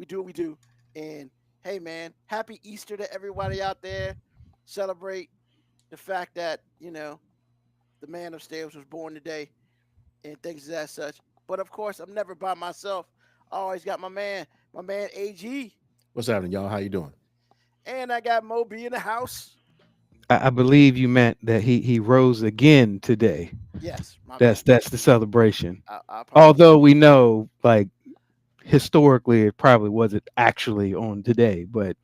we do what we do. And hey, man, happy Easter to everybody out there. Celebrate the fact that the man upstairs was born today, and things as such. But of course, I'm never by myself. I always got my man AG, What's happening, y'all? How you doing? and I got Moby in the house. I believe you meant that he rose again today. Yes, my bad. That's the celebration. I apologize. Although we know, like historically, it probably wasn't actually on today, but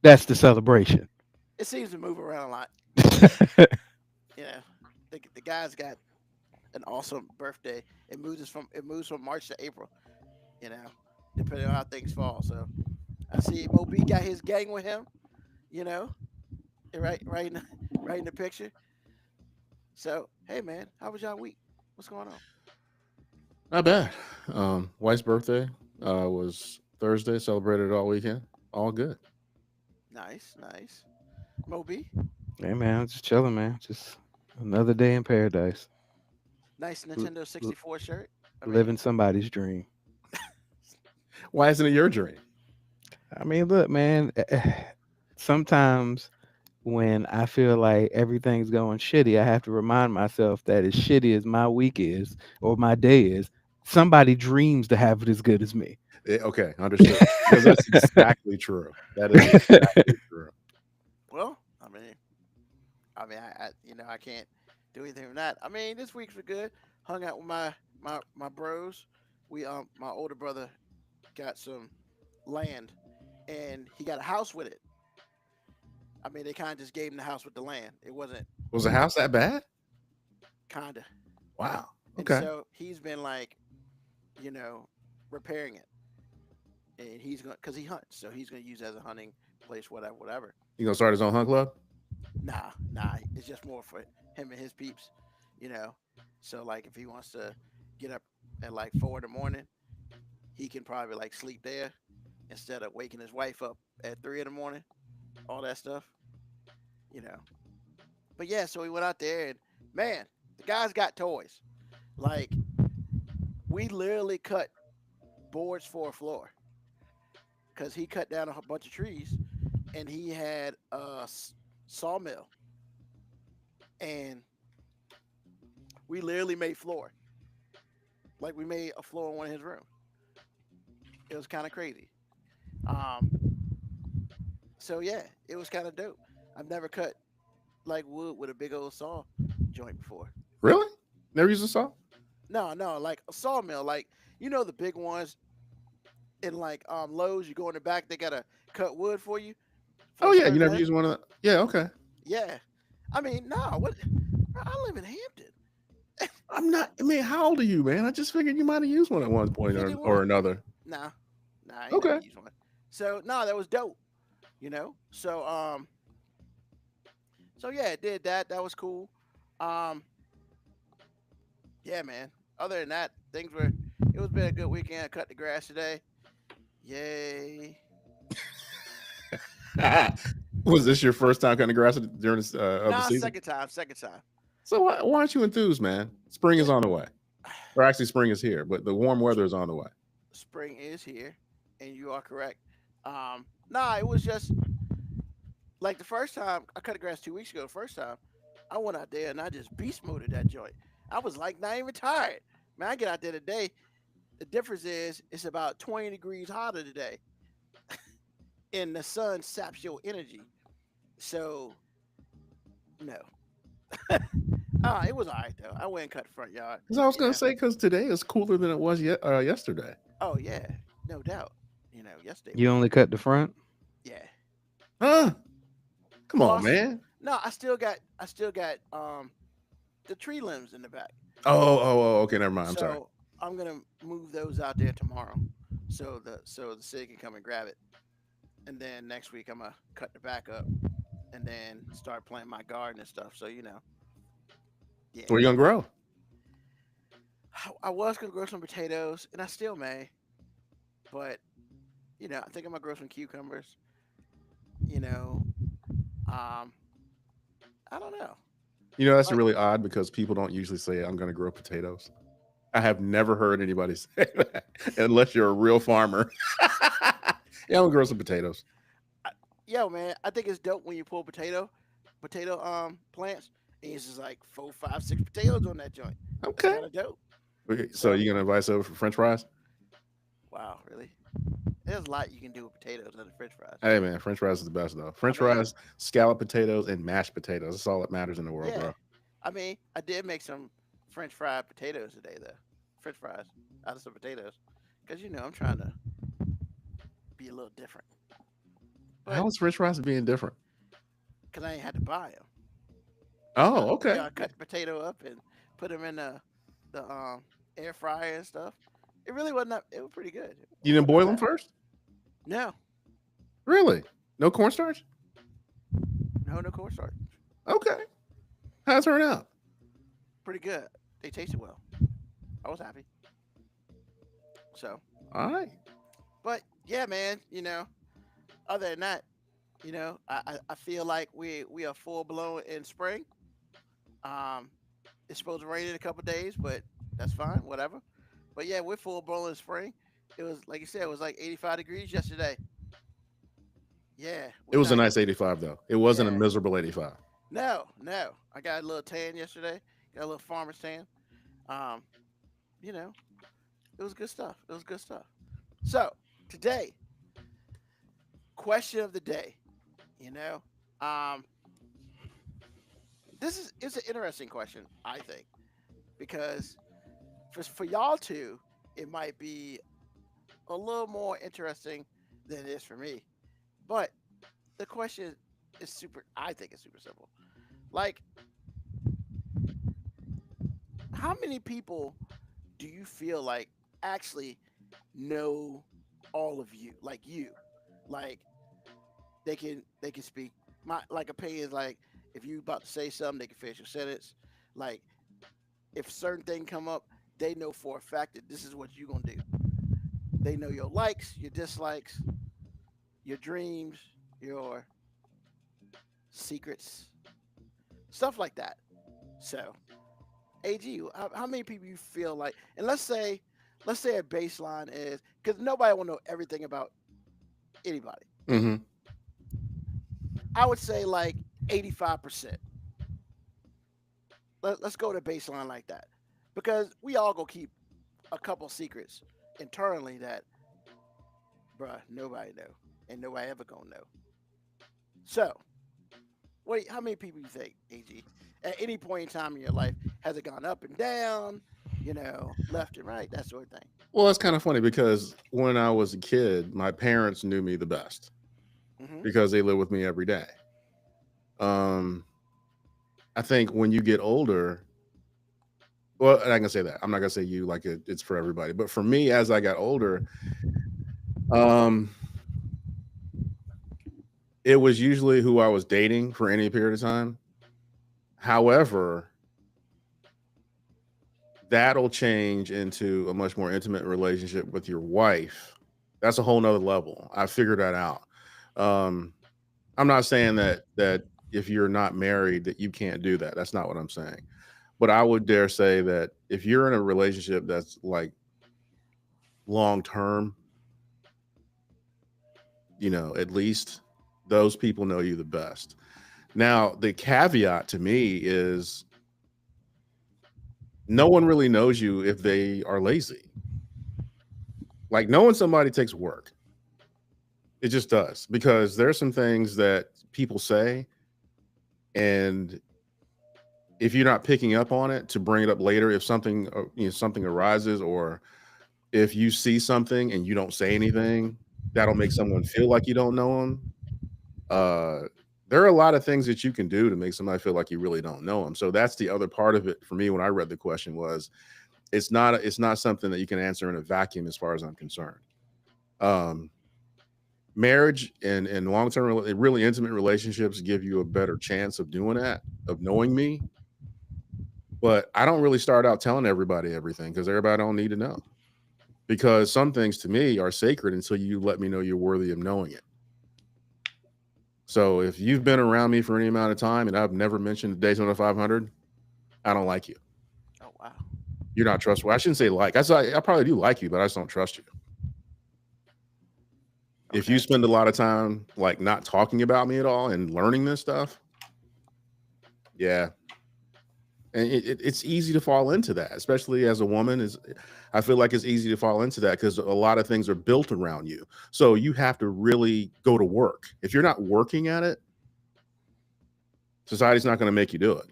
that's the celebration. It seems to move around a lot. You know, the guy's got an awesome birthday. It moves from March to April. You know, depending on how things fall. So I see Moby got his gang with him. You know, right in the, right in the picture. So hey, man, how was y'all week? What's going on? Not bad. Wife's birthday was Thursday. Celebrated all weekend. All good. Nice, nice. Moby, Hey man, I'm just chilling, man. Just another day in paradise, nice L- Nintendo l- 64 shirt. I mean, living somebody's dream. Why isn't it your dream? I mean, look, man. Sometimes when I feel like everything's going shitty, I have to remind myself that as shitty as my week is or my day is, somebody dreams to have it as good as me. Okay, understood. Because that's exactly true. That is exactly true. well, I can't do anything from that. I mean, this week's was good. Hung out with my bros. My older brother got some land, and he got a house with it. I mean, they kind of just gave him the house with the land. It wasn't, Was the house that bad? kind of. Wow. And Okay. so he's been like, you know, repairing it, and he's going because he hunts, so he's gonna use it as a hunting place, whatever, whatever. You gonna start his own hunt club? Nah, it's just more for him and his peeps, you know. So like, if he wants to get up at like 4 in the morning, he can probably like sleep there instead of waking his wife up at 3 in the morning. All that stuff, you know. But yeah, so we went out there, and man, the guy's got toys. Like, we literally cut boards for a floor because he cut down a bunch of trees, and he had a sawmill, and we literally made floor. Like, we made a floor in one of his rooms. It was kind of crazy. Um, so yeah, it was kind of dope. I've never cut like wood with a big old saw joint before. Really? Never used a saw? No, no, like a sawmill, like the big ones in like Lowe's. You go in the back, they gotta cut wood for you for Oh a yeah, you certain never length. used one of the. Yeah. Okay. Yeah, I mean, no, what? I live in Hampton. I'm not. I mean, how old are you, man? I just figured you might have used one at one point or 51. another. Nah, nah, I ain't never Okay. used one. So no, that was dope. So so yeah, it did that. That was cool. Um, yeah, man. Other than that, things were. It was been a good weekend. I cut the grass today. Yay. Was this your first time cutting grass during this, of the Nah, season? second time, second time. So why aren't you enthused, man? Spring is Yeah, on the way, or actually, spring is here, but the warm weather is on the way. spring is here, and you are correct. Nah, it was just like the first time I cut the grass 2 weeks ago. The first time I went out there and I just beast moded that joint. I was like not even tired. Man, I get out there today. The difference is it's about 20 degrees hotter today, and the sun saps your energy. So no, it was alright though. I went and cut the front yard. Because I was You gonna know. say, because today is cooler than it was yesterday. Oh yeah, no doubt. Yesterday You was only cut the front? yeah. Huh? Come Well, on, man. no, I still got the tree limbs in the back. Okay, never mind. I'm sorry. So I'm gonna move those out there tomorrow, so the city can come and grab it. And then next week I'm gonna cut the back up, and then start planting my garden and stuff. So yeah. What are you gonna grow? I was gonna grow some potatoes, and I still may, but I think I'm gonna grow some cucumbers. You know, um, I don't know. You know, that's Like, really odd because people don't usually say I'm gonna grow potatoes. I have never heard anybody say that unless you're a real farmer. Yeah, I'm gonna grow some potatoes. I, yo, man, I think it's dope when you pull potato plants, and it's just like 4, 5, 6 potatoes on that joint. That's Okay. kind of dope. So So, you gonna invite us over for French fries? wow, really? There's a lot you can do with potatoes and the French fries. Hey man, French fries is the best though. I French mean, fries, scallop potatoes, and mashed potatoes. That's all that matters in the world, yeah. bro. I mean, I did make some French fried potatoes today, though. French fries out of some potatoes, because I'm trying to be a little different. But How is French fries being different? because I ain't had to buy them, Oh, okay. I cut the potato up and put them in the air fryer and stuff. It really wasn't. It was pretty good. It You didn't wasn't that boil them bad. first? No, Really? No cornstarch? no cornstarch. Okay. How's it turn out? Pretty good. They tasted well. I was happy. So, All right. but yeah, man. Other than that, I feel like we are full blown in spring. Um, it's supposed to rain in a couple days, but that's fine, whatever. But yeah, we're full blown in spring. It was like you said, it was like 85 degrees yesterday. Yeah, It we're was a not. nice 85 though. It wasn't a Yeah, miserable 85. no, no. I got a little tan yesterday. Got a little farmer's tan. Um, you know, it was good stuff. It was good stuff. So today, question of the day. You know, um, this is it's an interesting question, I think, because for y'all two, it might be a little more interesting than it is for me. But the question is super. I think it's super simple. Like, how many people do you feel like actually know all of you? Like you, like they can speak my like opinions. Like if you about to say something, they can finish your sentence. Like if certain thing come up, they know for a fact that this is what you gonna do. They know your likes, your dislikes, your dreams, your secrets, stuff like that. So, AG, how many people you feel like? And let's say a baseline is because nobody will know everything about anybody. Mm-hmm. I would say like 85%. Let's go to baseline like that because we all go keep a couple secrets internally that, bruh, nobody know and nobody ever gonna know. So, wait, how many people you think, AG, at any point in time in your life has it gone up and down, left and right, that sort of thing? Well, that's kind of funny because when I was a kid, my parents knew me the best Hmm. because they live with me every day. Um, I think when you get older, well, and I can say that I'm not gonna say you like it's for everybody, but for me, as I got older, um, it was usually who I was dating for any period of time. However, that'll change into a much more intimate relationship with your wife. That's a whole nother level. I figured that out. Um, I'm not saying that if you're not married that you can't do that. That's not what I'm saying. But I would dare say that if you're in a relationship that's like long term, at least those people know you the best. Now, the caveat to me is no one really knows you if they are lazy. Like knowing somebody takes work. It just does because there's some things that people say, and if you're not picking up on it to bring it up later, if something arises, or if you see something and you don't say anything, that'll make someone feel like you don't know them. Uh, there are a lot of things that you can do to make somebody feel like you really don't know them. So that's the other part of it for me when I read the question was it's not something that you can answer in a vacuum as far as I'm concerned. Um, Marriage and long-term really intimate relationships give you a better chance of doing that, of knowing me, but I don't really start out telling everybody everything because everybody don't need to know, because some things to me are sacred until you let me know you're worthy of knowing it. So if you've been around me for any amount of time and I've never mentioned the Daytona 500, I don't like you. Oh wow. You're not trustworthy. I shouldn't say like. I probably do like you, but I just don't trust you. If you Okay. spend a lot of time like not talking about me at all and learning this stuff, yeah, and it's easy to fall into that, especially as a woman. Is I feel like it's easy to fall into that because a lot of things are built around you. So you have to really go to work. If you're not working at it, society's not going to make you do it,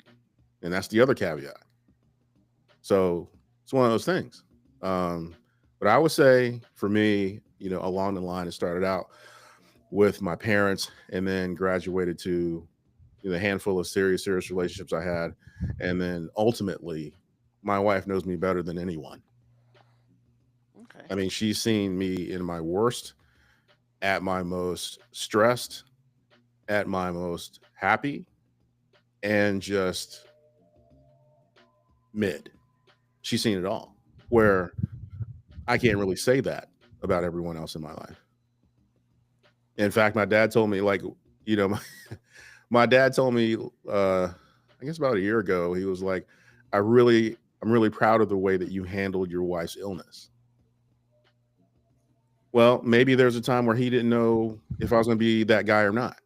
and that's the other caveat. So it's one of those things. Um, but I would say for me, along the line, it started out with my parents, and then graduated to the handful of serious relationships I had, and then ultimately, my wife knows me better than anyone. Okay. I mean, she's seen me in my worst, at my most stressed, at my most happy, and just mid. She's seen it all. Where I can't really say that about everyone else in my life. In fact, my dad told me, like, my, my dad told me, I guess about a year ago, he was like, I'm really proud of the way that you handled your wife's illness. Well, maybe there's a time where he didn't know if I was going to be that guy or not.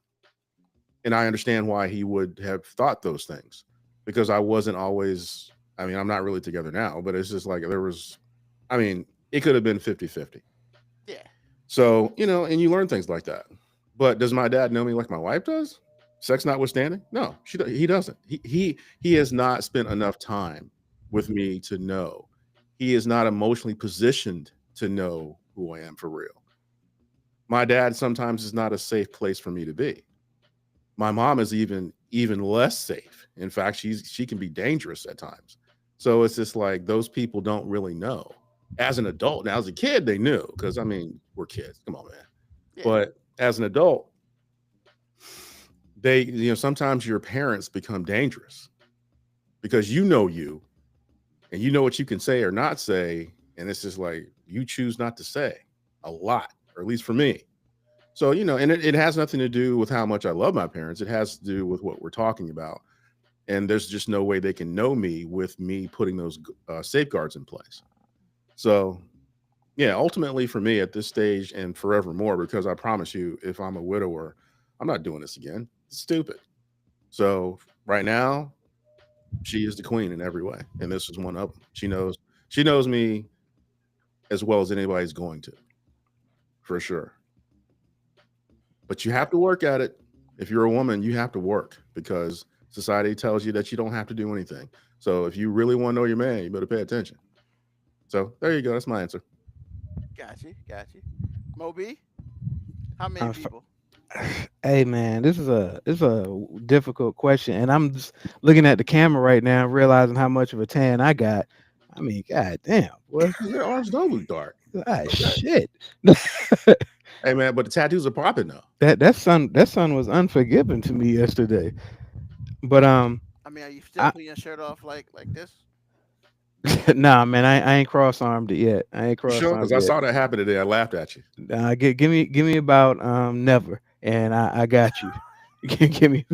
And I understand why he would have thought those things, because I wasn't always, I mean, I'm not really together now, but it's just like there was, I mean, it could have been 50-50. Yeah. So, and you learn things like that. But does my dad know me like my wife does? Sex notwithstanding? No, he doesn't. He has not spent enough time with me to know. He is not emotionally positioned to know who I am for real. My dad sometimes is not a safe place for me to be. My mom is even less safe. In fact, she can be dangerous at times. So it's just like those people don't really know. As an adult, now as a kid, they knew, because I mean, we're kids. Come on, man. Yeah. But as an adult, sometimes your parents become dangerous because you and you know what you can say or not say, and it's just like you choose not to say a lot, or at least for me. So, and it has nothing to do with how much I love my parents. It has to do with what we're talking about. And there's just no way they can know me with me putting those safeguards in place. So, yeah, ultimately for me at this stage and forevermore, because I promise you, if I'm a widower, I'm not doing this again. It's stupid. So right now, she is the queen in every way, and this is one of them. She knows me as well as anybody's going to, for sure. But you have to work at it. If you're a woman, you have to work because society tells you that you don't have to do anything. So if you really want to know your man, you better pay attention. So there you go. That's my answer. Got you. Got you. Moby, how many Uh, people? Hey man, this is a difficult question, and I'm just looking at the camera right now, realizing how much of a tan I got. I mean, god damn, boy, Your arms don't look dark. ah Okay. shit. Hey man, but the tattoos are popping though. That sun was unforgiving to me yesterday. But I mean, are you still I putting your shirt off like this? nah, man, I ain't cross armed it yet. I ain't You cross sure? Because armed I yet. saw that happen today. I laughed at you. Give me about never, and I got you. give me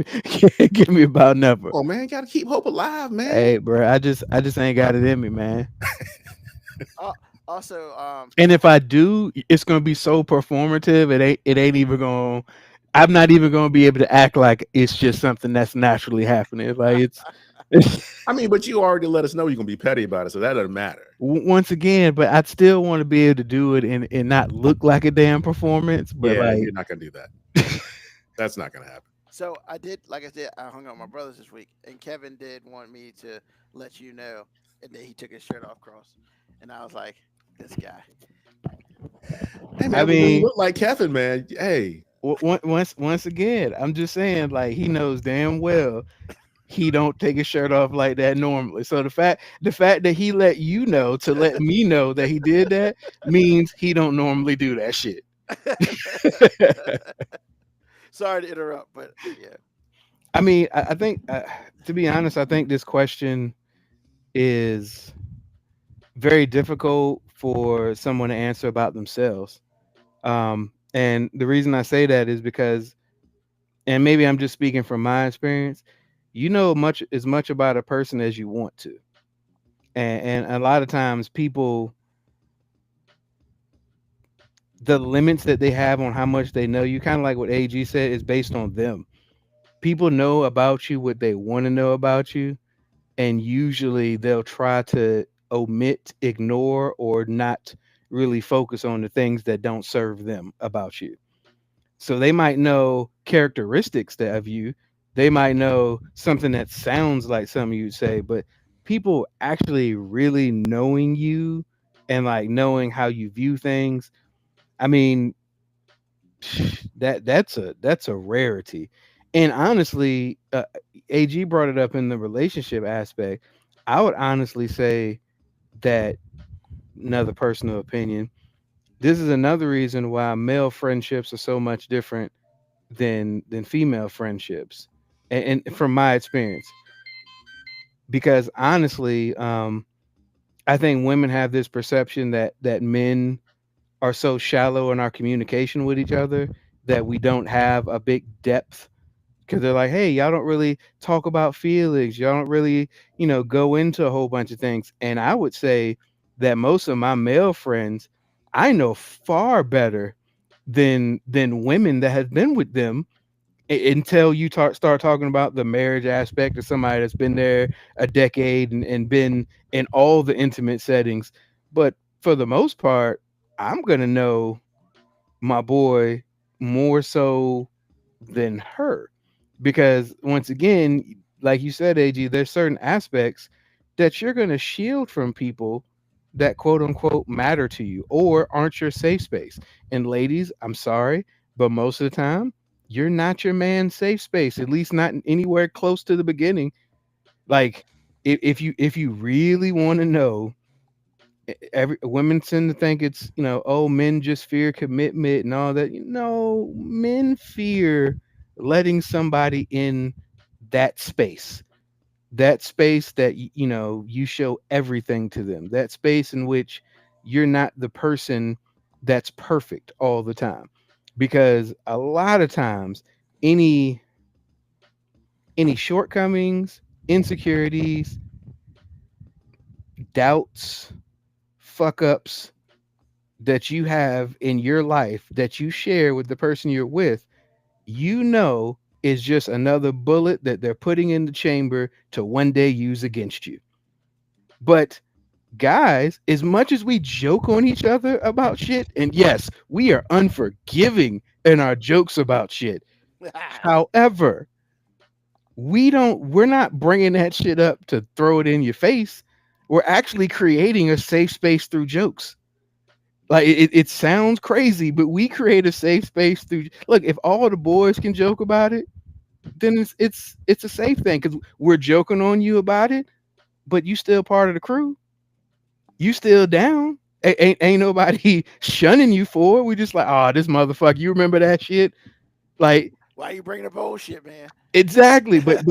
give me about never. Oh man, gotta keep hope alive, man. Hey, bro, I just ain't got it in me, man. Uh, also, And if I do, it's gonna be so performative. It ain't even gonna. I'm not even gonna be able to act like it's just something that's naturally happening. Like it's I mean, but you already let us know you're gonna be petty about it, so that doesn't matter. once again, but I'd still want to be able to do it and not look like a damn performance. But Yeah, like, you're not gonna do that. That's not gonna happen. so I did, like I said, I hung out with my brothers this week, and Kevin did want me to let you know, and then he took his shirt off, cross, and I was like, this guy. Hey I man, but when you mean, look like Kevin, man, hey, once again, I'm just saying, like he knows damn well he don't take his shirt off like that normally. So the fact that he let you know to let me know that he did that means he don't normally do that shit. Sorry to interrupt, but yeah. I mean, I think to be honest, I think this question is very difficult for someone to answer about themselves. And the reason I say that is because, and maybe I'm just speaking from my experience, you know much as much about a person as you want to. And a lot of times people the limits that they have on how much they know you, kind of like what AG said, is based on them. People know about you what they want to know about you, and usually they'll try to omit, ignore, or not really focus on the things that don't serve them about you. So they might know characteristics that of you. They might know something that sounds like something you'd say, but people actually really knowing you and like knowing how you view things. I mean, that's a rarity. And honestly, AG brought it up in the relationship aspect. I would honestly say that, another personal opinion, this is another reason why male friendships are so much different than female friendships, and from my experience, because honestly, I think women have this perception that men are so shallow in our communication with each other that we don't have a big depth, because they're like, hey, y'all don't really talk about feelings, y'all don't really, go into a whole bunch of things. And I would say that most of my male friends, I know far better than women that have been with them, until you start talking about the marriage aspect of somebody that's been there a decade, and been in all the intimate settings. But for the most part, I'm gonna know my boy more so than her, because once again, like you said, AG, there's certain aspects that you're gonna shield from people that quote unquote matter to you or aren't your safe space. And ladies, I'm sorry, but most of the time, you're not your man's safe space, at least not anywhere close to the beginning. Like, if you really want to know, every women tend to think it's, oh, men just fear commitment and all that. No, men fear letting somebody in that space, that you show everything to them, that space in which you're not the person that's perfect all the time, because a lot of times, any shortcomings, insecurities, doubts, fuck ups that you have in your life that you share with the person you're with, is just another bullet that they're putting in the chamber to one day use against you. But guys, as much as we joke on each other about shit, and yes, we are unforgiving in our jokes about shit. However, we're not bringing that shit up to throw it in your face. We're actually creating a safe space through jokes. Like, it sounds crazy, but we create a safe space through. Look, if all the boys can joke about it, then it's a safe thing, because we're joking on you about it, but you still part of the crew. You still down. Ain't nobody shunning you for it. We just like, oh, this motherfucker. You remember that shit? Like, Why you bringing up bullshit, man? exactly. But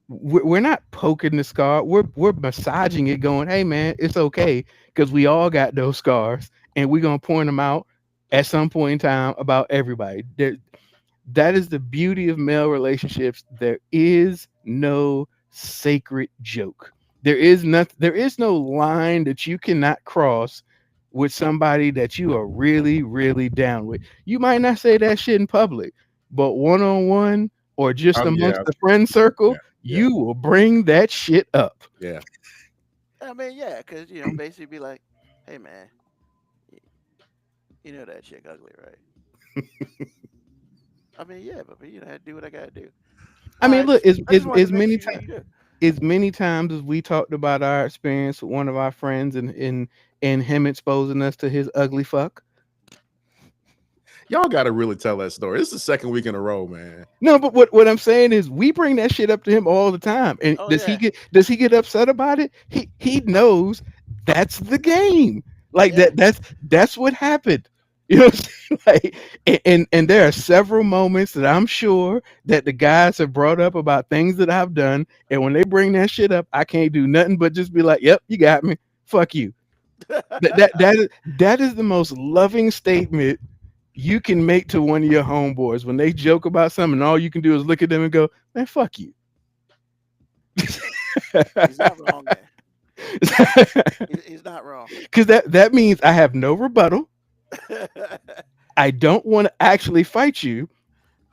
we're not poking the scar. We're massaging it, going, hey man, it's okay, because we all got those scars, and we're gonna point them out at some point in time about everybody. That is the beauty of male relationships. There is no sacred joke. There is no line that you cannot cross with somebody that you are really, really down with. You might not say that shit in public, but one on one or just amongst Yeah, the friend circle, yeah, yeah, you will bring that shit up. yeah. I mean, yeah, because basically be like, hey, man, y- you know that chick ugly, right? I mean, yeah, but I had to do what I gotta do. I mean, look, I just wanted to make sure you do. as many times as we talked about our experience with one of our friends, and him exposing us to his ugly fuck. Y'all got to really tell that story. This is the second week in a row, man. No, but what I'm saying is we bring that shit up to him all the time. And Oh does he yeah, get upset about it? He knows that's the game. Like, yeah. that's what happened. You know what I'm saying? Like, and there are several moments that I'm sure that the guys have brought up about things that I've done. And when they bring that shit up, I can't do nothing but just be like, yep, you got me. Fuck you. That is the most loving statement you can make to one of your homeboys when they joke about something. All you can do is look at them and go, man, fuck you. He's not wrong there. He's not wrong. Because that means I have no rebuttal. I don't want to actually fight you,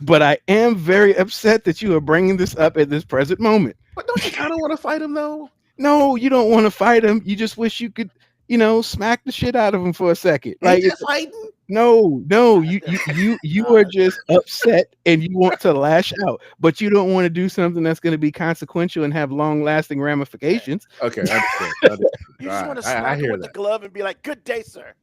but I am very upset that you are bringing this up at this present moment. But don't you kind of want to fight him though? No, you don't want to fight him. You just wish you could, smack the shit out of him for a second. Ain't Like, that fighting? no, God you are God just upset and you want to lash out, but you don't want to do something that's going to be consequential and have long lasting damn. ramifications. Okay, understood. Understood. You All just right, want to I smack him hear with the that. glove and be like, "Good day, sir."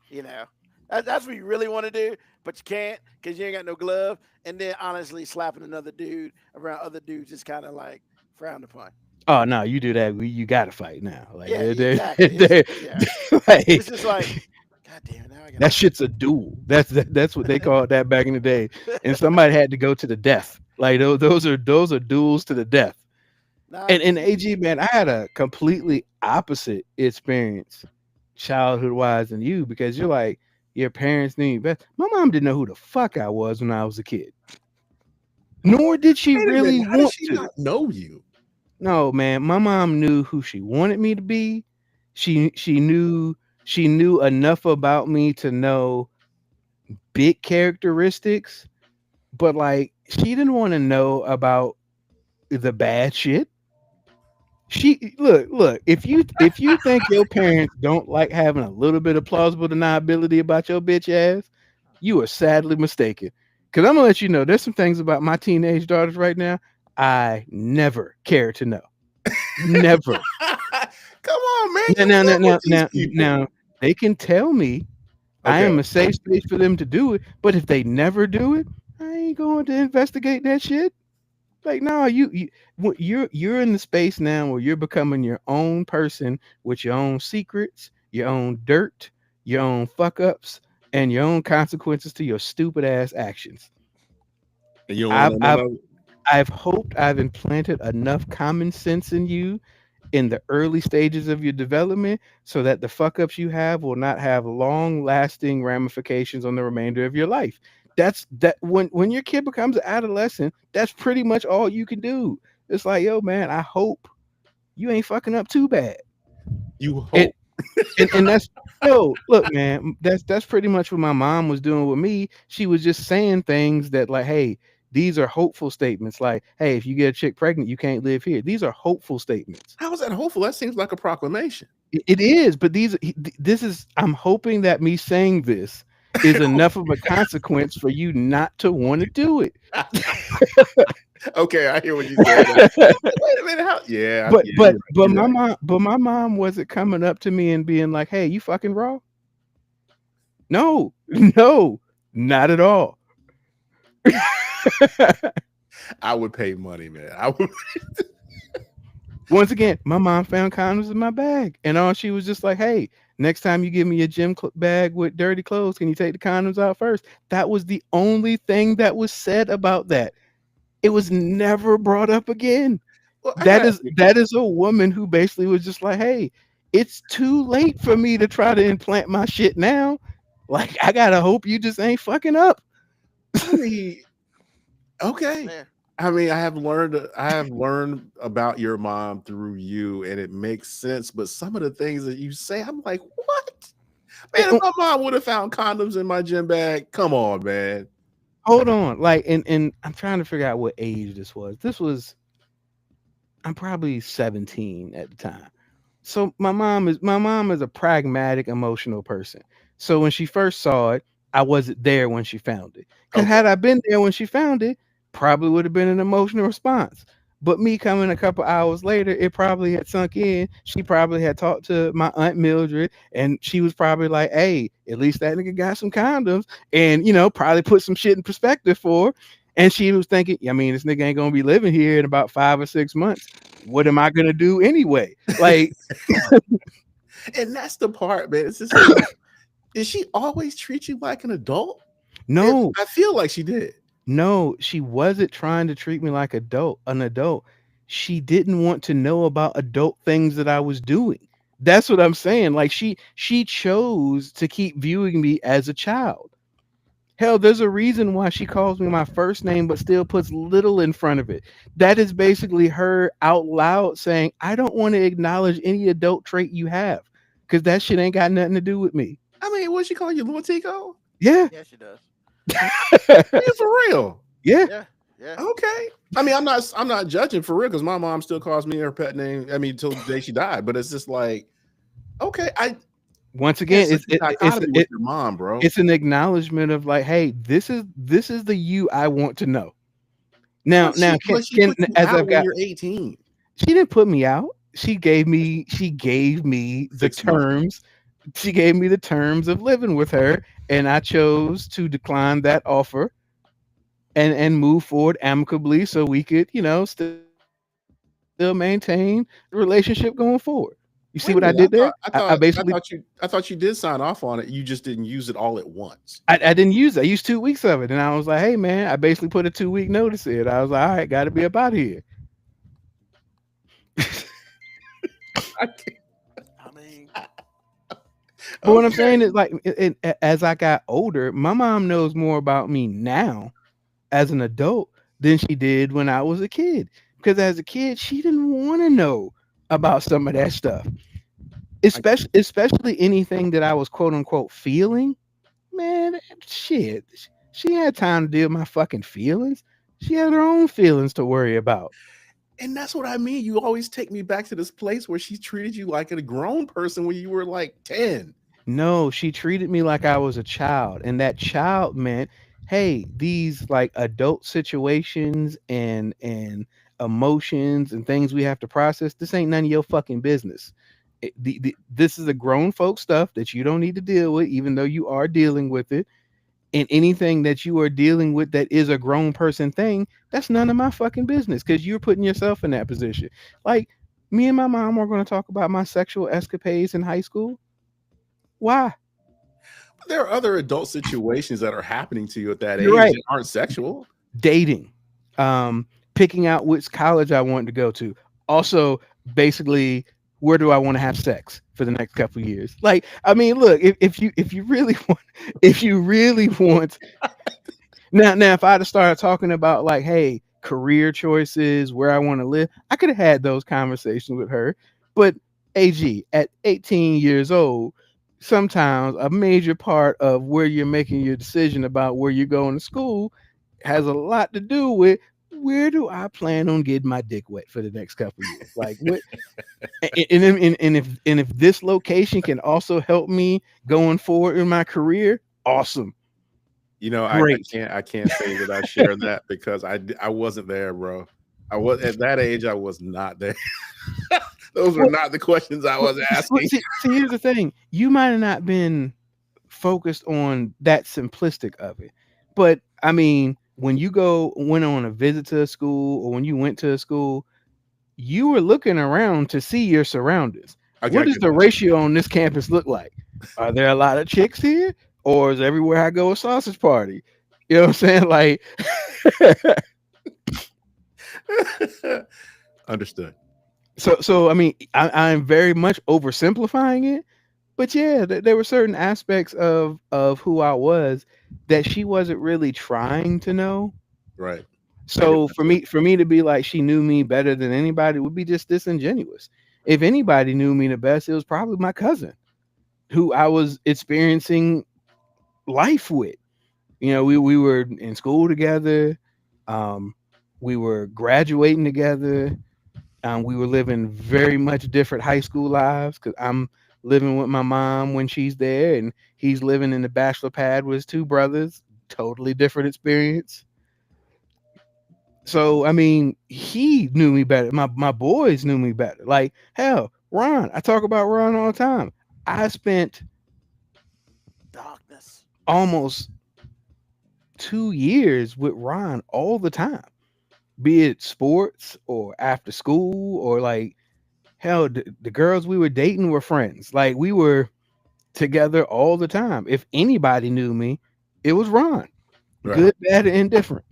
You know, that's what you really want to do, but you can't because you ain't got no glove. And then honestly, slapping another dude around other dudes is kind of like frowned upon. Oh no, you do that, you got to fight now. Like, Yeah, exactly. they're- It's like just like, God damn, now I gotta that fight. shit's a duel. That's what they called that back in the day. And somebody had to go to the death. Like those are duels to the death. Nah, And AG, man, I had a completely opposite experience childhood wise than you, because you're like, your parents knew you best. My mom didn't know who the fuck I was when I was a kid, nor did she Wait a minute. really How does want she to. not know you? No, man, my mom knew who she wanted me to be. She knew enough about me to know big characteristics, but like she didn't want to know about the bad shit. She look, if you think your parents don't like having a little bit of plausible deniability about your bitch ass, you are sadly mistaken. Cause I'm gonna let you know there's some things about my teenage daughters right now I never care to know. Never. Come on, man. Now, You now, now, live with now, these now, people. now they can tell me I Okay. am a safe space for them to do it, but if they never do it, I ain't going to investigate that shit. Like, no, you're in the space now where you're becoming your own person with your own secrets, your own dirt, your own fuck ups, and your own consequences to your stupid ass actions. And you don't want I've to know I've none of it? I've hoped I've implanted enough common sense in you in the early stages of your development so that the fuck ups you have will not have long lasting ramifications on the remainder of your life. That's that when your kid becomes an adolescent, that's pretty much all you can do. It's like, yo, man, I hope you ain't fucking up too bad. You And hope. and that's yo, look, man, that's pretty much what my mom was doing with me. She was just saying things that like, hey, these are hopeful statements. Like, hey, if you get a chick pregnant, you can't live here. These are hopeful statements. How is that hopeful? That seems like a proclamation. It is, but this is. I'm hoping that me saying this is enough of a consequence for you not to want to do it. Okay, I hear what you said. Wait a minute. How? Yeah, but yeah, but you're right. but You're my right. mom wasn't coming up to me and being like, "Hey, you fucking raw." No, no, not at all. I would pay money, man. I would. Once again, my mom found condoms in my bag, and all she was just like, "Hey, next time you give me a bag with dirty clothes, can you take the condoms out first?" That was the only thing that was said about that. It was never brought up again. Well, I That got is that is a woman who basically was just like, "Hey, it's too late for me to try to implant my shit now. Like, I gotta hope you just ain't fucking up." I mean, okay. fair. I mean, I have learned about your mom through you, and it makes sense. But some of the things that you say, I'm like, what? Man, if And- my mom would have found condoms in my gym bag, come on, man. Hold on, like, and I'm trying to figure out what age this was. I'm probably 17 at the time. So my mom is a pragmatic, emotional person. So when she first saw it, I wasn't there when she found it. Because Okay. had I been there when she found it, probably would have been an emotional response. But me coming a couple hours later, it probably had sunk in. She probably had talked to my aunt Mildred, and she was probably like, "Hey, at least that nigga got some condoms," and probably put some shit in perspective for her. And she was thinking, I mean, this nigga ain't gonna be living here in about 5 or 6 months. What am I gonna do anyway? Like, And that's the part, man. It's just like, did she always treat you like an adult? no, I feel like she did. no, she wasn't trying to treat me like an adult. She didn't want to know about adult things that I was doing. That's what I'm saying. Like she chose to keep viewing me as a child. Hell, there's a reason why she calls me my first name but still puts little in front of it. That is basically her out loud saying, "I don't want to acknowledge any adult trait you have because that shit ain't got nothing to do with me." I mean, what she calling you, Lil Tico? Yeah. Yeah, she does. Yeah, for real. Yeah. Yeah, yeah. Okay. I mean, I'm not judging for real because my mom still calls me her pet name. I mean, until the day she died. But it's just like, okay, I Once there's again, such a dichotomy with your mom, bro. it's an acknowledgement of like, hey, this is the you I want to know. Now, But she can put you as out I've when got, you're 18. she didn't put me out. She gave me the 6 months. terms. She gave me the terms of living with her, and I chose to decline that offer and move forward amicably so we could, still maintain the relationship going forward. You see what I did there? Wait a minute. I basically I thought you did sign off on it. You just didn't use it all at once. I didn't use it. I used 2 weeks of it, and I was like, "Hey, man!" I basically put a 2 week notice in. I was like, "All right, got to be up out of here." I can't- I mean, But what I'm saying Okay. is, like, as I got older, my mom knows more about me now as an adult than she did when I was a kid. Because as a kid, she didn't want to know about some of that stuff, I especially anything that I was quote unquote feeling. Man, shit, she had time to deal with my fucking feelings. She had her own feelings to worry about. and that's what I mean. You always take me back to this place where she treated you like a grown person when you were like 10. No, she treated me like I was a child, and that child meant, hey, these like adult situations and emotions and things we have to process. This ain't none of your fucking business. This is a grown folk stuff that you don't need to deal with, even though you are dealing with it. And anything that you are dealing with that is a grown person thing, that's none of my fucking business because you're putting yourself in that position. Like me and my mom are going to talk about my sexual escapades in high school. Why? But there are other adult situations that are happening to you at that You're age right. that aren't sexual. Dating, picking out which college I wanted to go to. Also, basically, where do I want to have sex for the next couple of years? Like, I mean, look, if you really want, if you really want, now if I'd have started talking about like, hey, career choices, where I want to live, I could have had those conversations with her. But AG at 18 years old, sometimes a major part of where you're making your decision about where you're going to school has a lot to do with where do I plan on getting my dick wet for the next couple of years? Like what and if this location can also help me going forward in my career, awesome. You know, Great. I can't say that I share that because I wasn't there, bro. I was at that age. I was not there. Those were Well, not the questions I was asking. see, here's the thing. You might have not been focused on that simplistic of it. But I mean, when you went on a visit to a school or when you went to a school, you were looking around to see your surroundings. Okay, What I does get the that. ratio on this campus look like? Are there a lot of chicks here? Or is everywhere I go a sausage party? You know what I'm saying? Like Understood. so I mean, I'm very much oversimplifying it. But yeah, there were certain aspects of who I was that she wasn't really trying to know. Right. I get So that too. for me to be like she knew me better than anybody would be just disingenuous. If anybody knew me the best, it was probably my cousin who I was experiencing life with. We were in school together. Um, we were graduating together. We were living very much different high school lives because I'm living with my mom when she's there, and he's living in the bachelor pad with his two brothers. Totally different experience. So I mean, he knew me better. My boys knew me better. Like hell, Ron. I talk about Ron all the time. I spent darkness. almost 2 years with Ron all the time, be it sports or after school or like hell, the girls we were dating were friends. Like we were together all the time. If anybody knew me, it was Ron. Right. Good, bad, and indifferent.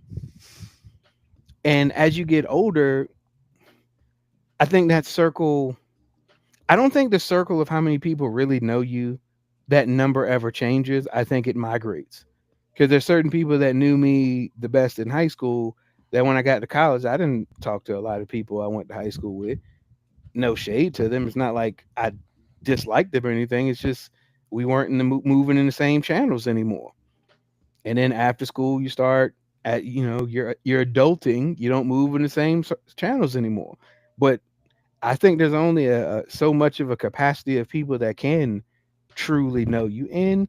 And as you get older, I think that circle, I don't think the circle of how many people really know you, that number ever changes. I think it migrates. Because there's certain people that knew me the best in high school that when I got to college, I didn't talk to a lot of people I went to high school with. No shade to them. It's not like I disliked them or anything. It's just we weren't in the moving in the same channels anymore. And then after school, you start at you're adulting. You don't move in the same channels anymore. But I think there's only so much of a capacity of people that can truly know you. And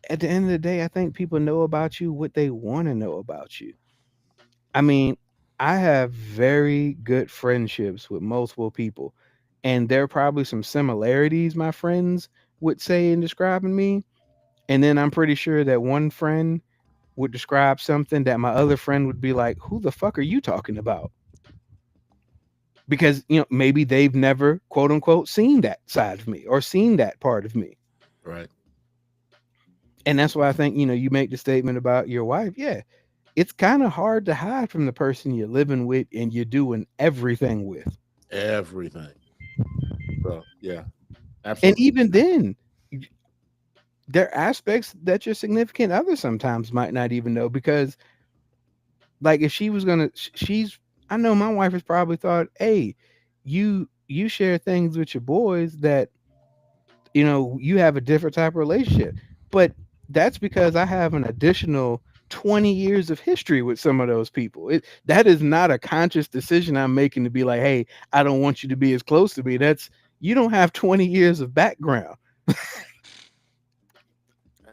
at the end of the day, I think people know about you what they want to know about you. I mean, I have very good friendships with multiple people, and there are probably some similarities my friends would say in describing me. And then I'm pretty sure that one friend would describe something that my other friend would be like, "Who the fuck are you talking about?" Because maybe they've never quote unquote seen that side of me or seen that part of me. Right. And that's why I think you make the statement about your wife. Yeah, it's kind of hard to hide from the person you're living with and you're doing everything with. Everything. So yeah, And absolutely. even then, there are aspects that your significant other sometimes might not even know, because like if she was gonna she's I know my wife has probably thought, hey, you share things with your boys that you have a different type of relationship. But that's because I have an additional 20 years of history with some of those people. That is not a conscious decision I'm making to be like, hey, I don't want you to be as close to me. That's You don't have 20 years of background. And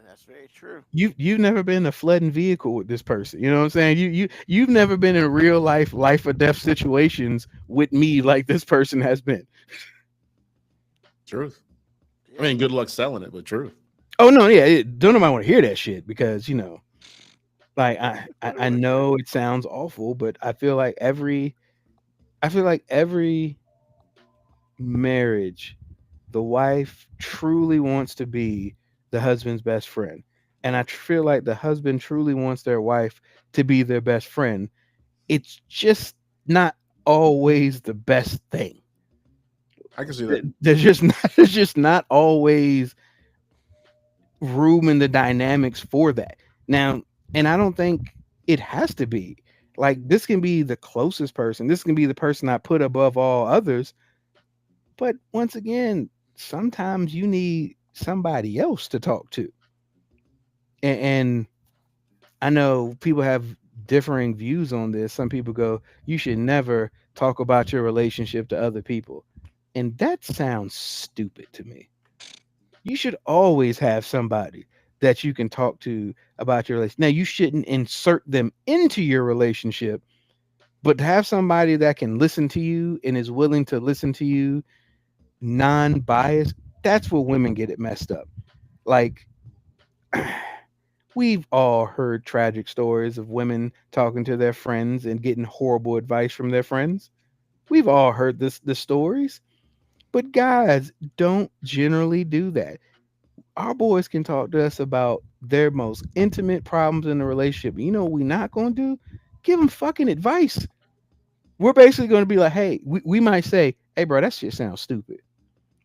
that's very true. You've never been in a flooding vehicle with this person. You know what I'm saying? You've never been in real life or death situations with me like this person has been. Truth. I Yeah. mean, good luck selling it, but truth. Oh no, yeah, don't nobody want to hear that shit, because like I know it sounds awful, but I feel like every marriage, the wife truly wants to be the husband's best friend. And I feel like the husband truly wants their wife to be their best friend. It's just not always the best thing. I can see that. There's just not always room in the dynamics for that. Now, and I don't think it has to be. Like, this can be the closest person. This can be the person I put above all others. But once again, sometimes you need somebody else to talk to. And I know people have differing views on this. Some people go, you should never talk about your relationship to other people. And that sounds stupid to me. You should always have somebody that you can talk to about your relationship. Now, you shouldn't insert them into your relationship, but to have somebody that can listen to you and is willing to listen to you non-biased, that's where women get it messed up. Like, we've all heard tragic stories of women talking to their friends and getting horrible advice from their friends. We've all heard the stories, but guys don't generally do that. Our boys can talk to us about their most intimate problems in the relationship. You know what we're not going to do? Give them fucking advice. We're basically going to be like, hey, we might say, hey, bro, that shit sounds stupid.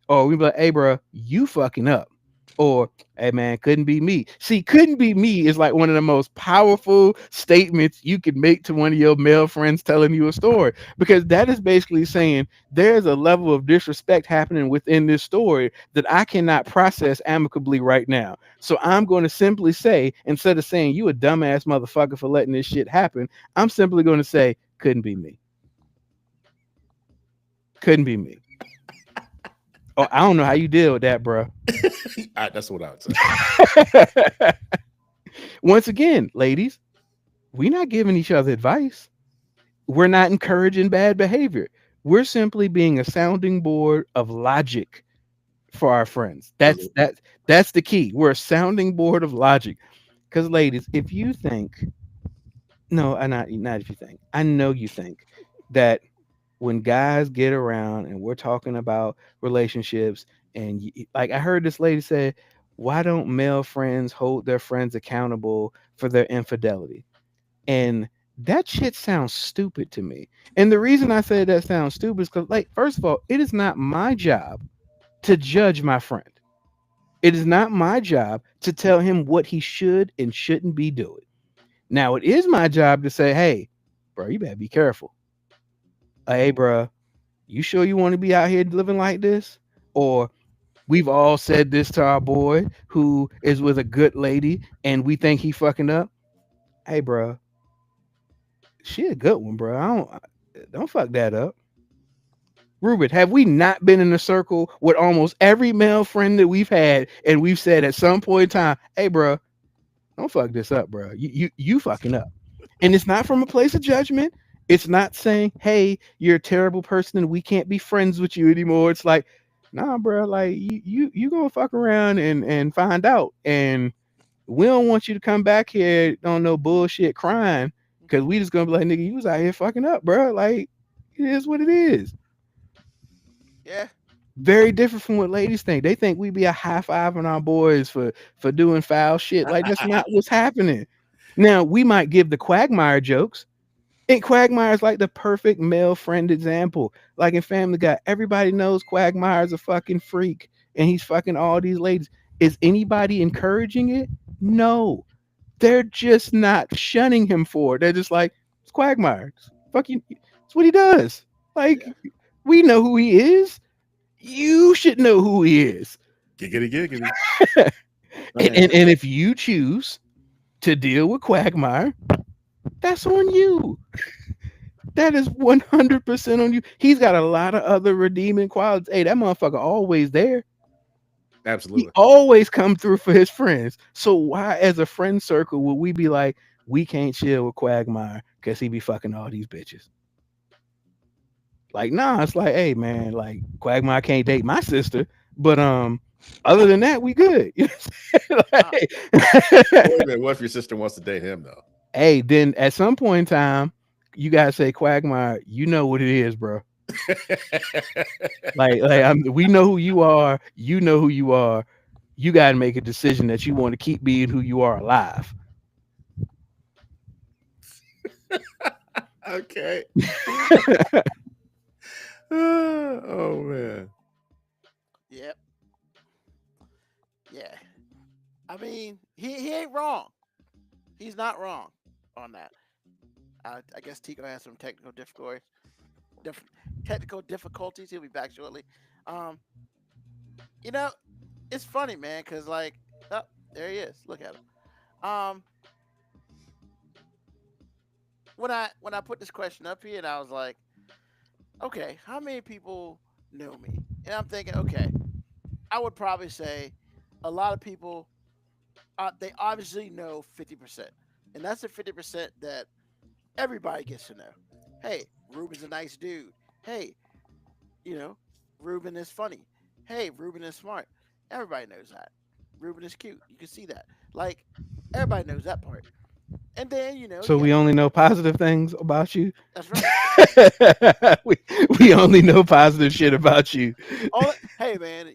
Or we be like, hey, bro, you fucking up. Or, hey, man, couldn't be me. See, couldn't be me is like one of the most powerful statements you can make to one of your male friends telling you a story, because that is basically saying there's a level of disrespect happening within this story that I cannot process amicably right now. So I'm going to simply say, instead of saying you a dumbass motherfucker for letting this shit happen, I'm simply going to say, couldn't be me. Couldn't be me. Oh, I don't know how you deal with that, bro. That's what I would say. Once again, ladies, we're not giving each other advice. We're not encouraging bad behavior. We're simply being a sounding board of logic for our friends. That's the key. We're a sounding board of logic. Because, ladies, if you think, no, not if you think, I know you think that when guys get around and we're talking about relationships, and like I heard this lady say, why don't male friends hold their friends accountable for their infidelity? And that shit sounds stupid to me. And the reason I say that sounds stupid is because, like, first of all, it is not my job to judge my friend. It is not my job to tell him what he should and shouldn't be doing. Now, it is my job to say, hey, bro, you better be careful. Hey, bro, you sure you want to be out here living like this? Or We've all said this to our boy who is with a good lady and we think he fucking up. Hey, bro, she a good one, bro. Don't fuck that up. Ruben, have we not been in a circle with almost every male friend that we've had, and we've said at some point in time, "Hey, bro, don't fuck this up, bro. You fucking up." And it's not from a place of judgment. It's not saying, "Hey, you're a terrible person and we can't be friends with you anymore." It's like, nah, bro. Like you gonna fuck around and find out, and we don't want you to come back here on no bullshit crying because we just gonna be like, "Nigga, you was out here fucking up, bro." Like it is what it is. Yeah. Very different from what ladies think. They think we be a high five on our boys for doing foul shit. Like that's not what's happening. Now we might give the Quagmire jokes. And Quagmire's like the perfect male friend example. Like in Family Guy, everybody knows Quagmire's a fucking freak and he's fucking all these ladies. Is anybody encouraging it? No. They're just not shunning him for it. They're just like, it's Quagmire. Fuck you. It's what he does. Like, Yeah. we know who he is. You should know who he is. Giggity giggity. And if you choose to deal with Quagmire, that's on you. That is 100% on you. He's got a lot of other redeeming qualities. Hey, that motherfucker always there. He Absolutely. always come through for his friends. So why, as a friend circle, would we be like, we can't chill with Quagmire because he be fucking all these bitches? Like, nah, it's like, hey man, like Quagmire can't date my sister, but other than that, we good. You know what I'm saying? Wait a minute. What if your sister wants to date him though? Hey, then at some point in time, you gotta say, Quagmire, you know what it is, bro. We know who you are. You know who you are. You got to make a decision that you want to keep being who you are alive. Okay. Oh man. Yep. Yeah. I mean, he ain't wrong. He's not wrong on that. I guess Tico has some diff- technical difficulties. He'll be back shortly. Um, you know, it's funny, man, because like, oh, there he is. Look at him. When I put this question up here, and I was like, okay, how many people know me? And I'm thinking, okay, I would probably say a lot of people. They obviously know 50%, and that's the 50% that everybody gets to know. Hey, Ruben's a nice dude. Hey, you know, Ruben is funny. Hey, Ruben is smart. Everybody knows that. Ruben is cute. You can see that. Like, everybody knows that part. And then, So you got we only know positive things about you. that's right. we, we only know positive shit about you. Hey, man,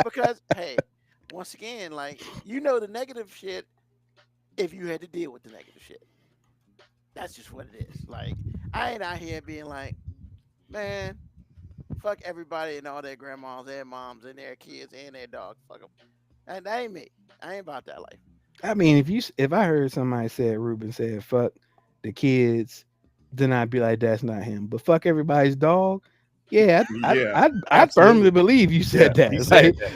because, hey, once again, like, the negative shit if you had to deal with the negative shit. That's just what it is. Like, I ain't out here being like, man, fuck everybody and all their grandmas and moms and their kids and their dogs. Fuck them. That ain't me. I ain't about that life. I mean, if I heard somebody said Ruben said fuck the kids, then I'd be like, that's not him. But fuck everybody's dog. Yeah, Yeah. I'd firmly Absolutely. believe you Yeah. said that. He said Like, that.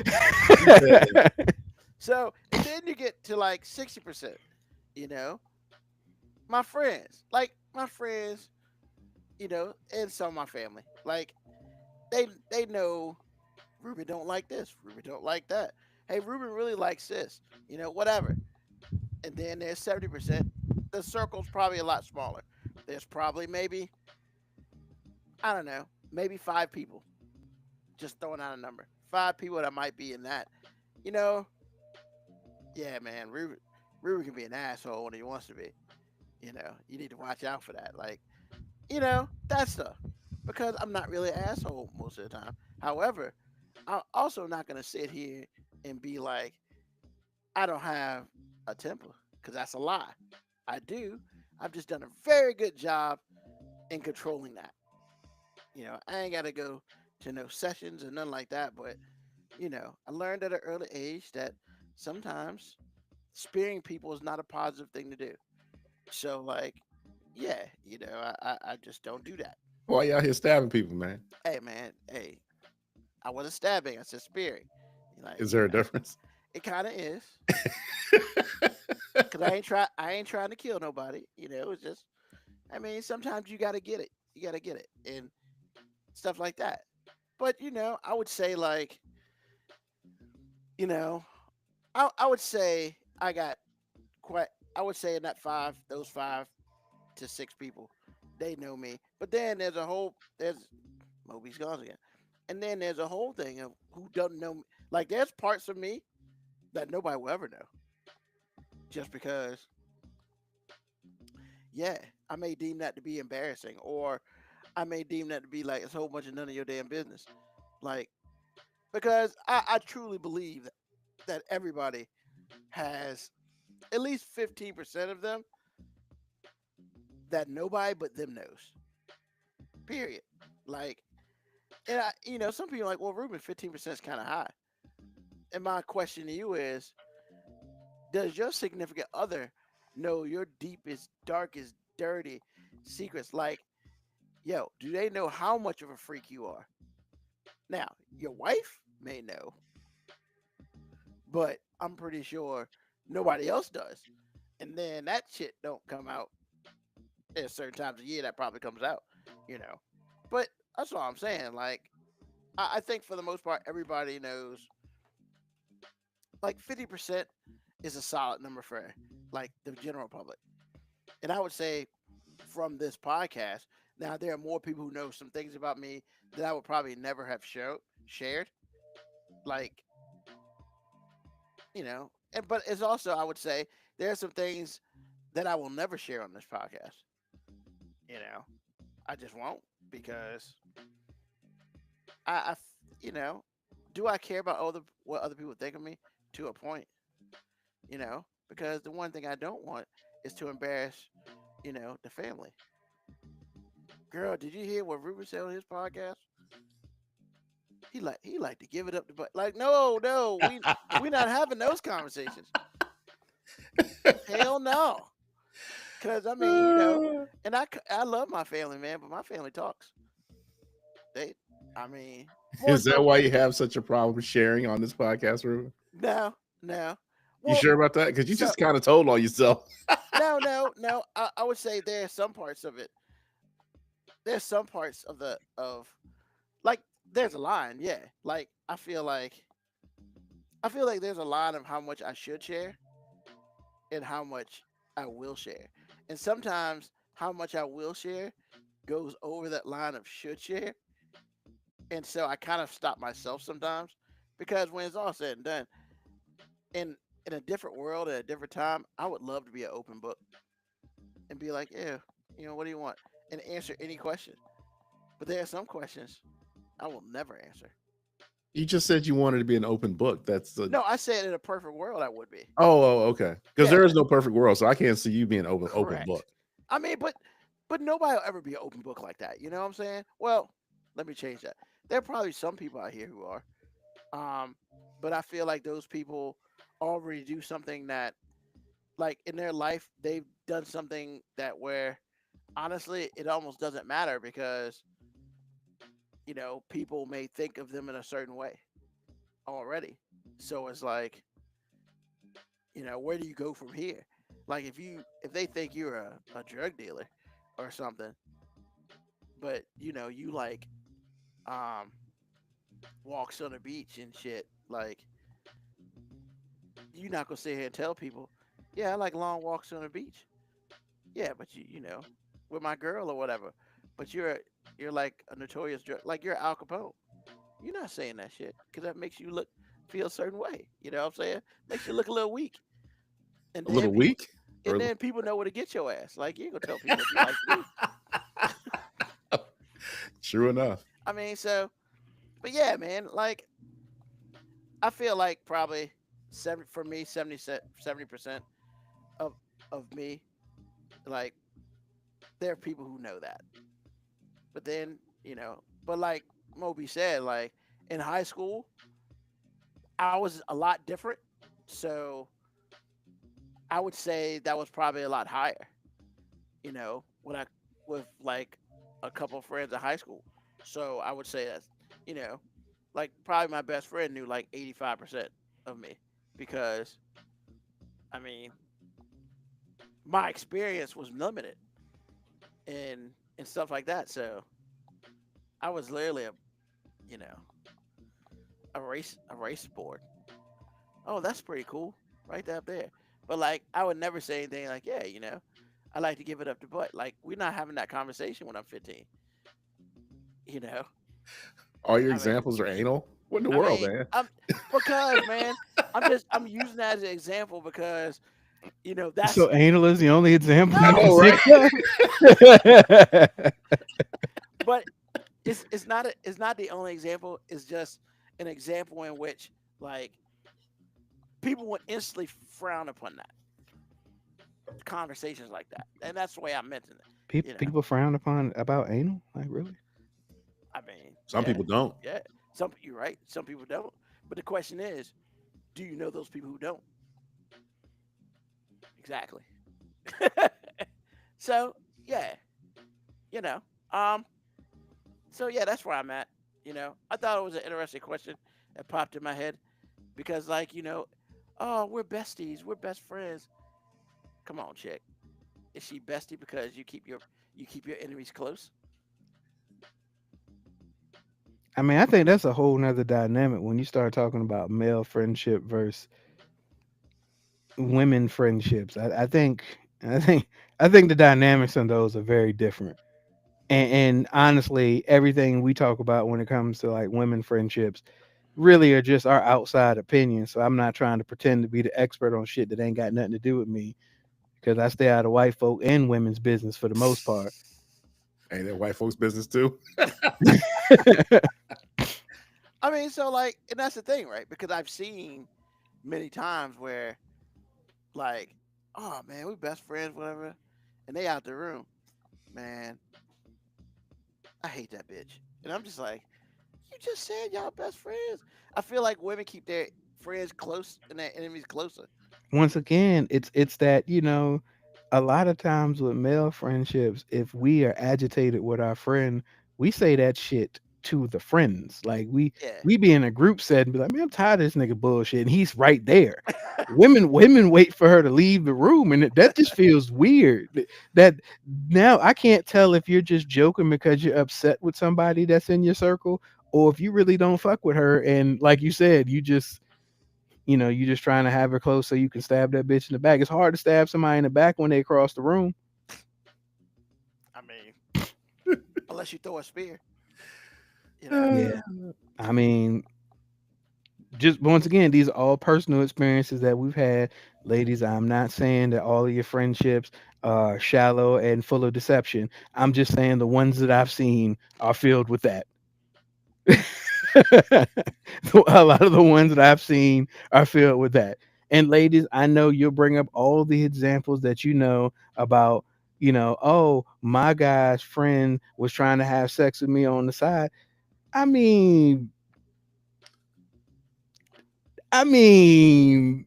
He said that. So, and then you get to like 60%, you know, my friends, and some of my family, like they know Ruben don't like this, Ruben don't like that. Hey, Ruben really likes this, whatever. And then there's 70%. The circle's probably a lot smaller. There's probably maybe, I don't know, maybe 5 people. Just throwing out a number. 5 people that might be in that. You know, yeah, man, Ruben can be an asshole when he wants to be. You need to watch out for that. Like, that stuff. Because I'm not really an asshole most of the time. However, I'm also not gonna sit here and be like, I don't have a temper, because that's a lie. I do. I've just done a very good job in controlling that. I ain't gotta go to no sessions or nothing like that, but I learned at an early age that sometimes spearing people is not a positive thing to do. So like, yeah, I just don't do that. Why y'all here stabbing people, man? Hey man, hey, I wasn't stabbing. I said spearing. Like, Is there a difference? it kind of is. Cause I ain't trying to kill nobody. It's just. I mean, sometimes you got to get it. You got to get it, and stuff like that. But I would say like, you know, I would say I got quite. I would say in those 5 to 6 people, they know me. But then there's Moby's gone again, and then there's a whole thing of who doesn't know me. Like there's parts of me that nobody will ever know, just because. Yeah, I may deem that to be embarrassing, or I may deem that to be like it's a whole bunch of none of your damn business. Like because I truly believe that everybody has at least 15% of them that nobody but them knows. Period. Like, and some people are like, well, Ruben, 15% is kind of high. And my question to you is, does your significant other know your deepest, darkest, dirty secrets? Like, yo, do they know how much of a freak you are? Now, your wife may know, but I'm pretty sure nobody else does. And then that shit don't come out at certain times of year. That probably comes out, you know. But that's all I'm saying. Like, I think for the most part, everybody knows. Like 50% is a solid number for like the general public. And I would say from this podcast, now there are more people who know some things about me that I would probably never have shared. Like, and but it's also I would say there are some things that I will never share on this podcast. You know, I just won't because I you know, do I care about what other people think of me to a point? Because the one thing I don't want is to embarrass, the family. Girl, did you hear what Ruben said on his podcast? He like to give it up to but like no we not having those conversations. Hell no. Cause I mean and I love my family, man, but my family talks. They I mean more Is that so why you have such a problem sharing on this podcast, Ruben? no. You Well, sure about that? Because you so just kind of told on yourself. no. I would say there are some parts of it. There's some parts of like there's a line, yeah. Like I feel like there's a line of how much I should share and how much I will share. And sometimes how much I will share goes over that line of should share. And so I kind of stop myself sometimes because when it's all said and done, in in a different world at a different time, I would love to be an open book and be like, yeah, what do you want? And answer any question. But there are some questions I will never answer. You just said you wanted to be an open book. That's the No, I said in a perfect world I would be. okay. Because Yeah, there is no perfect world, so I can't see you being open book. correct. I mean, but nobody will ever be an open book like that. You know what I'm saying? Well, let me change that. There are probably some people out here who are. Um, but I feel like those people already do something that, like in their life, they've done something that where honestly it almost doesn't matter because people may think of them in a certain way already. So it's like, where do you go from here? Like if they think you're a drug dealer or something, but you like um walks on the beach and shit, like you're not gonna sit here and tell people, yeah, I like long walks on the beach. Yeah, but with my girl or whatever. But you're like a notorious drug, like you're Al Capone. You're not saying that shit because that makes you feel a certain way. You know what I'm saying? Makes you look a little weak. And A then little people weak? and Or then people know where to get your ass. Like you ain't gonna tell people what you like to do. true enough. I mean, so but yeah, man, like I feel like probably 70% of me, like there are people who know that. But then, but like Moby said, like in high school, I was a lot different. So I would say that was probably a lot higher, when I with like a couple of friends in high school. So I would say that's, you know, like probably my best friend knew like 85% of me because I mean my experience was limited and stuff like that. So I was literally a you know a race board. Oh, that's pretty cool, right there up there. But like I would never say anything like, yeah, I like to give it up to butt. Like we're not having that conversation when I'm 15. You know, All your I mean, examples are anal. What in the I world, mean, man? I'm because man, I'm using that as an example because that's So anal is the only example I you can no, know, think right? of? but it's not the only example. It's just an example in which like people would instantly frown upon that conversations like that, and that's the way I mentioned it. People You know, people frown upon about anal? Like really? I mean, Some people don't. yeah, you're right. Some people don't, but the question is, do you know those people who don't? Exactly. So yeah, you know, um, so yeah, that's where I'm at. I thought it was an interesting question that popped in my head because, like, oh, we're besties, we're best friends. Come on, chick. Is she bestie because you keep your enemies close? I mean, I think that's a whole nother dynamic when you start talking about male friendship versus women friendships. I think I think the dynamics on those are very different. And honestly, everything we talk about when it comes to like women friendships really are just our outside opinions. So I'm not trying to pretend to be the expert on shit that ain't got nothing to do with me because I stay out of white folk and women's business for the most part. Ain't that white folks' business too? I mean, so like, and that's the thing, right? Because I've seen many times where, like, oh man, we best friends, whatever, and they out the room, man. I hate that bitch, and I'm just like, you just said y'all best friends. I feel like women keep their friends close and their enemies closer. Once again, it's that, a lot of times with male friendships, if we are agitated with our friend, we say that shit to the friends. Like Yeah. we be in a group set and be like, man, I'm tired of this nigga bullshit, and he's right there. Women wait for her to leave the room, and that just feels weird. That now I can't tell if you're just joking because you're upset with somebody that's in your circle, or if you really don't fuck with her, and like you said, you just trying to have her close so you can stab that bitch in the back. It's hard to stab somebody in the back when they cross the room. I mean, unless you throw a spear, you know. Yeah. I mean, just once again, these are all personal experiences that we've had. Ladies, I'm not saying that all of your friendships are shallow and full of deception. I'm just saying the ones that I've seen are filled with that. A lot of the ones that I've seen are filled with that. And ladies, I know you'll bring up all the examples that you know about, oh, my guy's friend was trying to have sex with me on the side. I mean, I mean,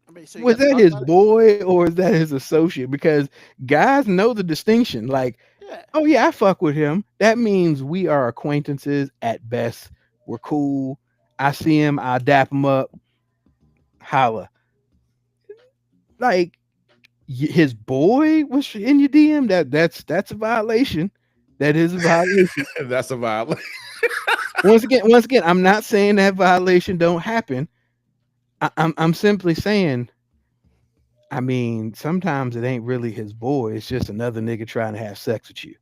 I mean, so you was guys that talk his about it? boy or is that his associate? Because guys know the distinction. Like, Yeah. oh yeah, I fuck with him. That means we are acquaintances at best. We're cool. I see him, I dap him up, holla. Like his boy was in your DM. That's a violation. That is a violation. That's a violation. Once again, I'm not saying that violation don't happen. I'm simply saying. I mean, sometimes it ain't really his boy. It's just another nigga trying to have sex with you,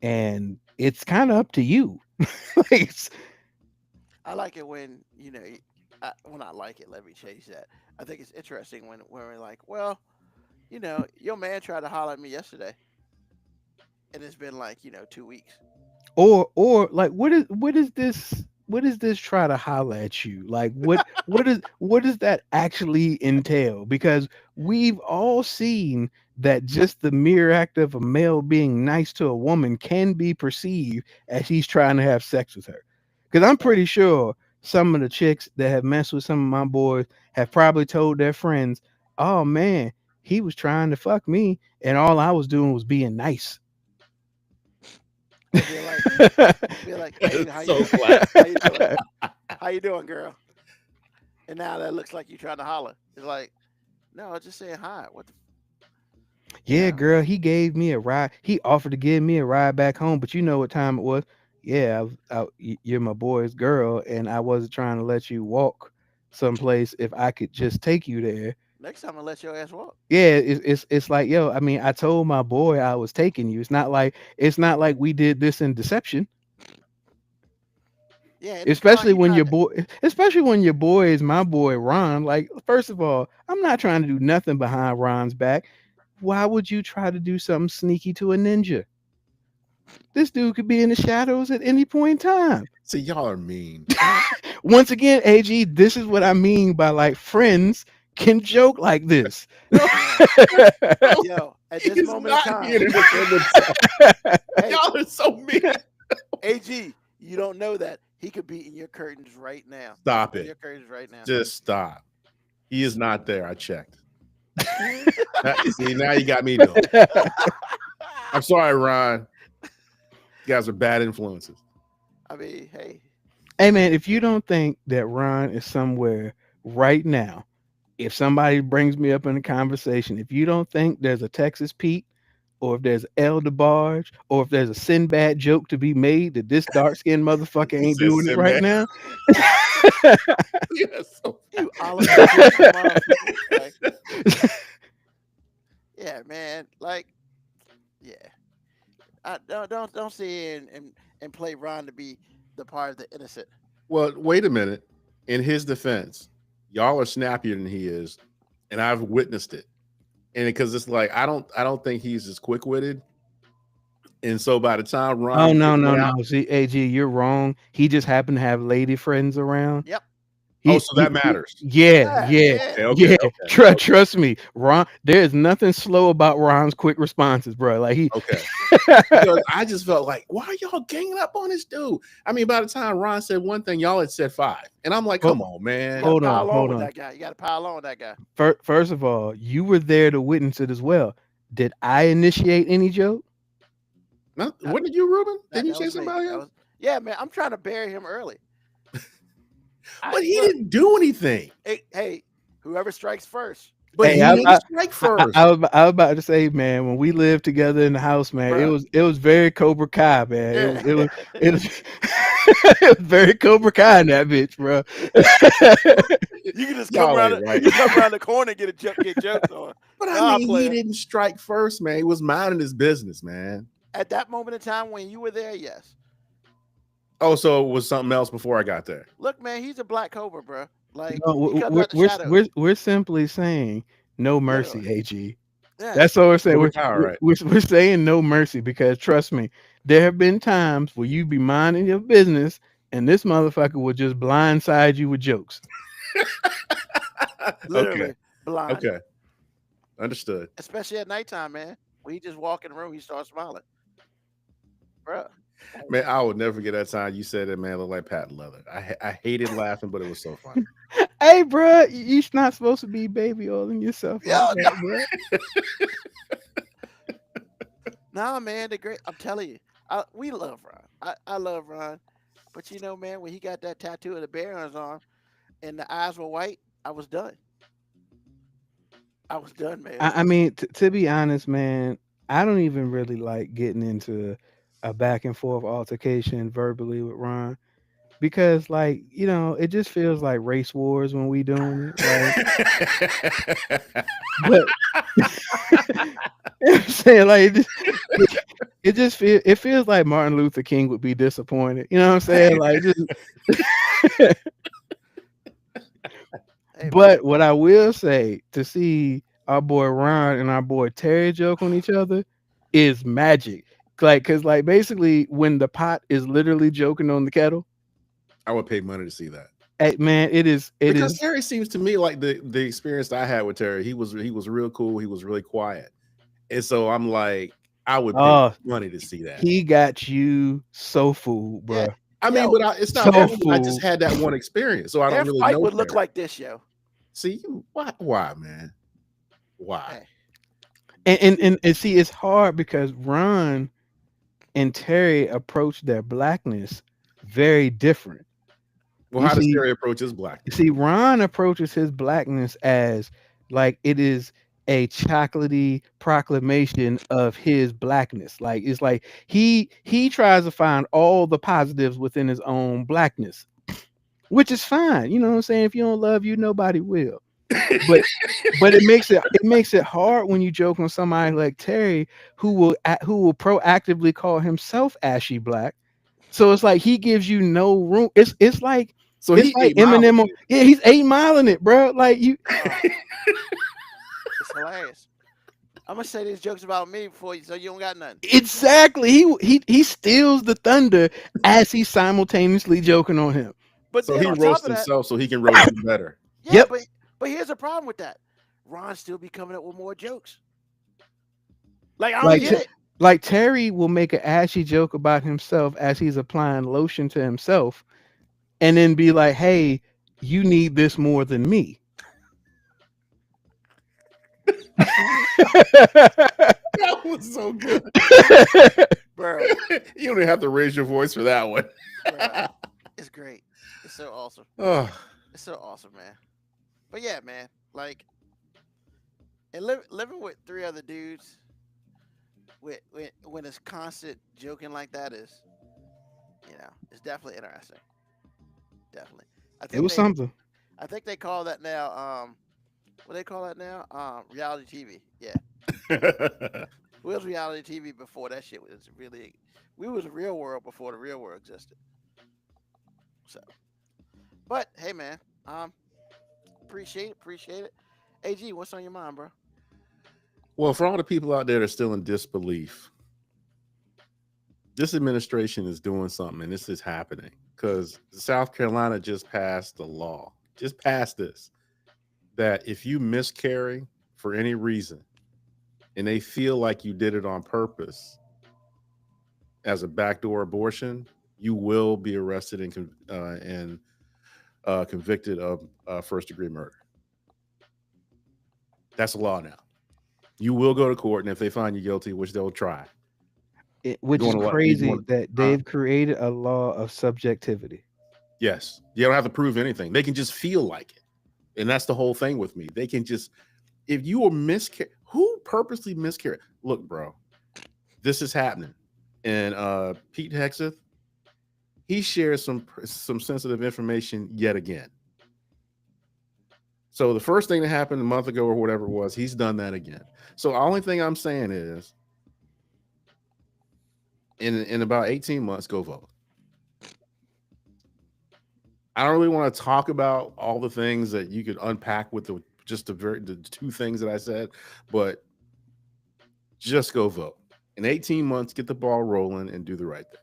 and it's kind of up to you. Like, I like it when when I like it. Let me change that. I think it's interesting when we're like, well, your man tried to holler at me yesterday, and it's been like 2 weeks. or like what is this try to holler at you? Like what does that actually entail? Because we've all seen that just the mere act of a male being nice to a woman can be perceived as he's trying to have sex with her. Because I'm Right. pretty sure some of the chicks that have messed with some of my boys have probably told their friends, "Oh man, he was trying to fuck me, and all I was doing was being nice." and be like, hey, It's how so you classic. how you doing? How you doing, girl? And now that looks like you trying to holler. It's like, no, I was just saying hi. What the, you Yeah, know? girl, he gave me a ride. He offered to give me a ride back home, but you know what time it was? Yeah, you're my boy's girl, and I wasn't trying to let you walk someplace if I could just take you there. Next time I let your ass walk. Yeah, it's like, yo, I mean, I told my boy I was taking you. It's not like we did this in deception. Yeah, and it's kind of Especially like you when trying your to. boy, especially when your boy is my boy Ron. Like, first of all, I'm not trying to do nothing behind Ron's back. Why would you try to do something sneaky to a ninja? This dude could be in the shadows at any point in time. See, y'all are mean. Once again, AG, this is what I mean by like friends can joke like this. No, no, Yo, at he this is moment in not here time, to defend himself. hey, Y'all are so mean. AG, you don't know that he could be in your curtains right now. Stop In your it. curtains right now. Just stop. He is not there. I checked. See, now you got me doing. I'm sorry, Ron. You guys are bad influences. I mean, hey, Hey man, if you don't think that Ron is somewhere right now, if somebody brings me up in a conversation, if you don't think there's a Texas Pete, or if there's El DeBarge, or if there's a Sinbad joke to be made that this dark skinned motherfucker He ain't says doing it right Sinbad. now, Yeah, so you Oliver Twist motherfucker. Like, yeah, man. Like, yeah. I don't sit here and play Ron to be the part of the innocent. well, wait a minute. In his defense, y'all are snappier than he is, and I've witnessed it. And because it's like I don't think he's as quick witted. And so by the time oh Ron no, gets no, one no. out, See, AG, you're wrong. He just happened to have lady friends around. Yep. oh, so that matters. Yeah, Yeah, yeah, yeah. yeah. Okay. Trust me, Ron. There is nothing slow about Ron's quick responses, bro. Like he, Okay. Because I just felt like, why are y'all ganging up on this dude? I mean, by the time Ron said one thing, y'all had said five. And I'm like, come on, You man. gotta hold on, pile on hold with on. that guy. You gotta pile on with that guy. First of all, you were there to witness it as well. Did I initiate any joke? What did you, Ruben? Didn't you That say was me. somebody That else? was yeah, man. I'm trying to bury him early. But he Look, didn't do anything. hey, whoever strikes first. But Hey, he didn't strike first. I was about to say, man, when we lived together in the house, man, Bruh. it was very Cobra Kai, man. Yeah. It was it was very Cobra Kai in that bitch, bro. You can just Y'all come around. ain't right. You come around the corner and get jokes on. But I Nah, mean, he player. didn't strike first, man. He was minding his business, man. At that moment in time when you were there, yes. Oh, so it was something else before I got there. Look, man, he's a black cobra, bro. Like No, he comes out the shadows. we're simply saying no mercy, Literally. AG. Yeah. That's all we're saying. Cobra Kai, right? We're saying no mercy because trust me, there have been times where you be minding your business and this motherfucker will just blindside you with jokes. Literally Okay. blind. Okay. Understood. Especially at nighttime, man. When he just walk in the room, he starts smiling. Bruh. Man, I will never forget that time you said that man looked like Pat Leather. I hated laughing, but it was so funny. Hey, bro, you're not supposed to be baby oiling yourself. Yo, Like that, bro. Nah, man, the great. I'm telling you, we love Ron. I love Ron, but you know, man, when he got that tattoo of the bear on his arm, and the eyes were white, I was done. I was done, man. I mean, to be honest, man, I don't even really like getting into a back and forth altercation verbally with Ron because, like, it just feels like race wars when we doing it. Like, but I'm saying, like, it feels like Martin Luther King would be disappointed. You know what I'm saying? Like, just. Hey, man. But what I will say, to see our boy Ron and our boy Terry joke on each other is magic. Like, cause like basically when the pot is literally joking on the kettle, I would pay money to see that. hey, man, it is Because Terry seems to me like the experience I had with Terry. He was real cool. He was really quiet, and so I'm like, I would pay money to see that. He got you so fooled, bro. Yeah. I mean, Yo, but it's not. so everything. I just fool. had that one experience, so I Their don't really fight know. would look Terry. like this, yo. See, why, man? Why? Hey. And see, it's hard because Ron and Terry approach their blackness very different. Well, You how does see, Terry approach his you blackness? see, Ron approaches his blackness as like it is a chocolatey proclamation of his blackness. Like it's like he tries to find all the positives within his own blackness, which is fine. You know what I'm saying? If you don't love you, nobody will. But it makes it hard when you joke on somebody like Terry who will proactively call himself ashy black. So it's like he gives you no room. So It's he like 8 Mile Eminem. Yeah, he's 8 miling it, bro. Like you Oh, it's hilarious. I'm gonna say these jokes about me before you, so you don't got nothing. exactly. He steals the thunder as he's simultaneously joking on him. But so then he on top roasts of that, himself so he can roast you better. yeah, Yep. but here's a problem with that. Ron still be coming up with more jokes. Like I don't Like get Te- it. like Terry will make an ashy joke about himself as he's applying lotion to himself, and then be like, "Hey, you need this more than me." That was so good. Bro, You don't even have to raise your voice for that one. bro, it's great. It's so awesome. Oh, It's so awesome, man. But yeah, man, like, and living with three other dudes when it's constant joking like that is, it's definitely interesting. Definitely. I It think was they something. I think they call that now what they call that now? Reality TV. Yeah. We was reality TV before that shit was really we was real world before the real world existed. So but hey man, um appreciate it. AG, what's on your mind, bro? well, for all the people out there that are still in disbelief, this administration is doing something and this is happening because South Carolina just passed the law, just passed this, that if you miscarry for any reason and they feel like you did it on purpose as a backdoor abortion, you will be arrested and convicted of first degree murder. That's the law now. You will go to court, and if they find you guilty, which they'll try, Which you is want to you crazy want that they've created a law of subjectivity. yes, you don't have to prove anything. They can just feel like it, and that's the whole thing with me. They can just if you were miscarry, who purposely miscarried? Look, bro, this is happening, and Pete Hegseth, he shares some sensitive information yet again. So the first thing that happened a month ago or whatever it was, he's done that again. So the only thing I'm saying is, in about 18 months, go vote. I don't really want to talk about all the things that you could unpack with the two things that I said, but just go vote. In 18 months, get the ball rolling and do the right thing.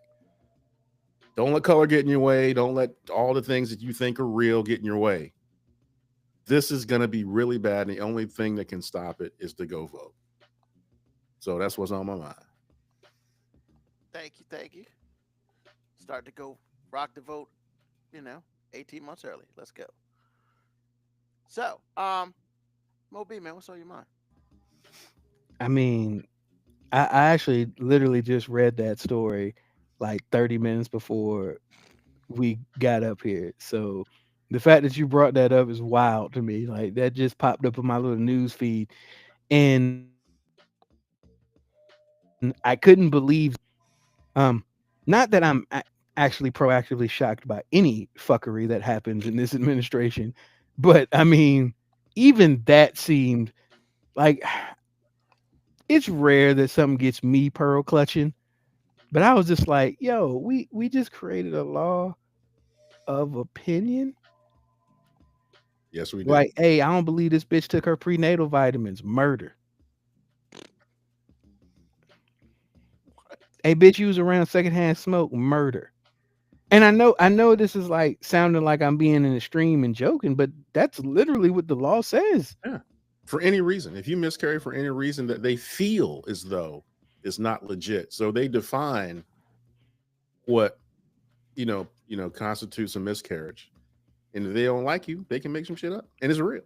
Don't let color get in your way. Don't let all the things that you think are real get in your way. This is going to be really bad, and the only thing that can stop it is to go vote. So that's what's on my mind. Thank you. Start to go rock the vote, you know, 18 months early. Let's go. So, Moby, man, what's on your mind? I mean, I actually literally just read that story like 30 minutes before we got up here. So the fact that you brought that up is wild to me. Like that just popped up in my little news feed, and I couldn't believe. Not that actually proactively shocked by any fuckery that happens in this administration, but I mean, even that seemed like it's rare that something gets me pearl clutching. But I was just like, yo, we just created a law of opinion. Yes, we did. Like, hey, I don't believe this bitch took her prenatal vitamins. Murder. Hey, bitch, you was around secondhand smoke. Murder. And I know this is like sounding like I'm being an extreme and joking, but that's literally what the law says. Yeah. For any reason, if you miscarry for any reason that they feel as though is not legit, so they define what constitutes a miscarriage, and if they don't like you, they can make some shit up, and it's real.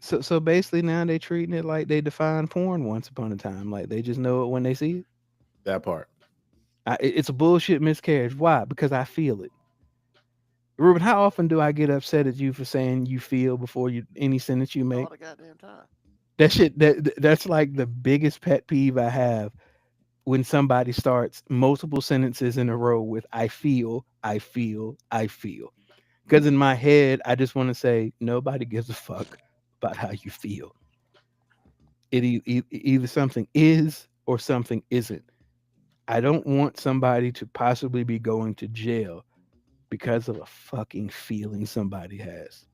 So basically now they treating it like they defined porn once upon a time. Like they just know it when they see it. That part. It's a bullshit miscarriage. Why? Because I feel it. Ruben, how often do I get upset at you for saying you feel before you any sentence you All make? the goddamn time. That shit that's like the biggest pet peeve I have when somebody starts multiple sentences in a row with I feel, I feel, I feel. Because in my head, I just want to say nobody gives a fuck about how you feel. Either something is or something isn't. I don't want somebody to possibly be going to jail because of a fucking feeling somebody has.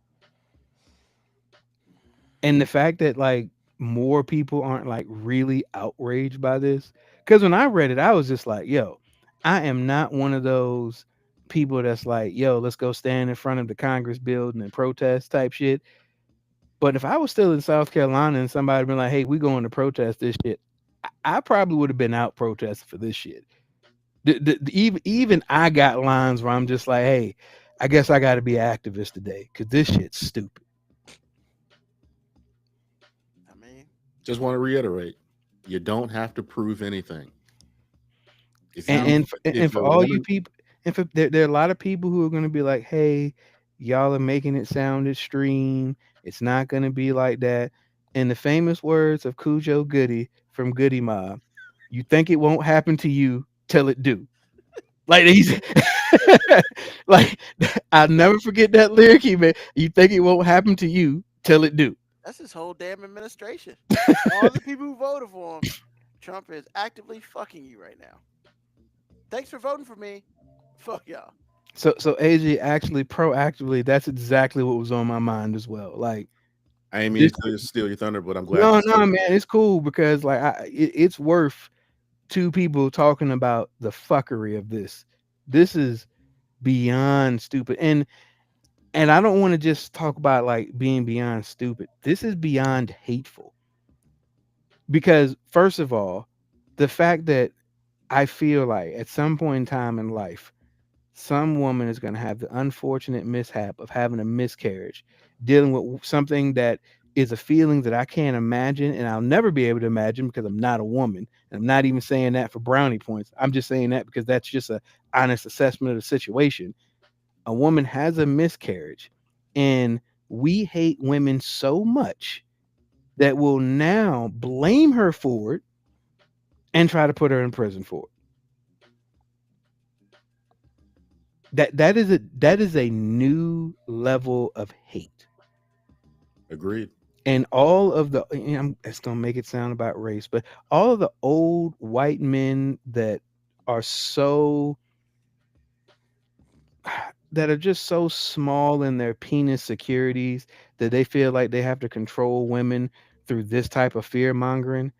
And the fact that like more people aren't like really outraged by this, because when I read it I was just like, yo, I am not one of those people that's like, yo, let's go stand in front of the Congress building and protest type shit. But if I was still in South Carolina and somebody been like, hey, we going to protest this shit, I probably would have been out protesting for this shit. Even I got lines where I'm just like, hey, I guess I got to be an activist today because this shit's stupid. I mean, Just want to reiterate, you don't have to prove anything. If And you no, and if for a all you woman, people, and for there are a lot of people who are going to be like, "Hey, y'all are making it sound extreme. It's not going to be like that." In the famous words of Cujo Goody from Goody Mob, "You think it won't happen to you till it do." Like he's like, I'll never forget that lyric he made. You think it won't happen to you till it do. that's his whole damn administration. All the people who voted for him, Trump is actively fucking you right now. Thanks for voting for me. Fuck y'all. So AJ actually proactively, that's exactly what was on my mind as well. Like I ain't mean this. to steal your thunder, but I'm glad No, you said no, it. man, it's cool because like it's worth two people talking about the fuckery of this. This is beyond stupid, and I don't want to just talk about like being beyond stupid. This is beyond hateful because first of all, the fact that I feel like at some point in time in life, some woman is going to have the unfortunate mishap of having a miscarriage, dealing with something that is a feeling that I can't imagine and I'll never be able to imagine because I'm not a woman. And I'm not even saying that for brownie points. I'm just saying that because that's just a honest assessment of the situation. A woman has a miscarriage and we hate women so much that we'll now blame her for it and try to put her in prison for it. That is a new level of hate. Agreed. And all of the it's gonna make it sound about race, but all of the old white men that are so that are just so small in their penis securities that they feel like they have to control women through this type of fear mongering.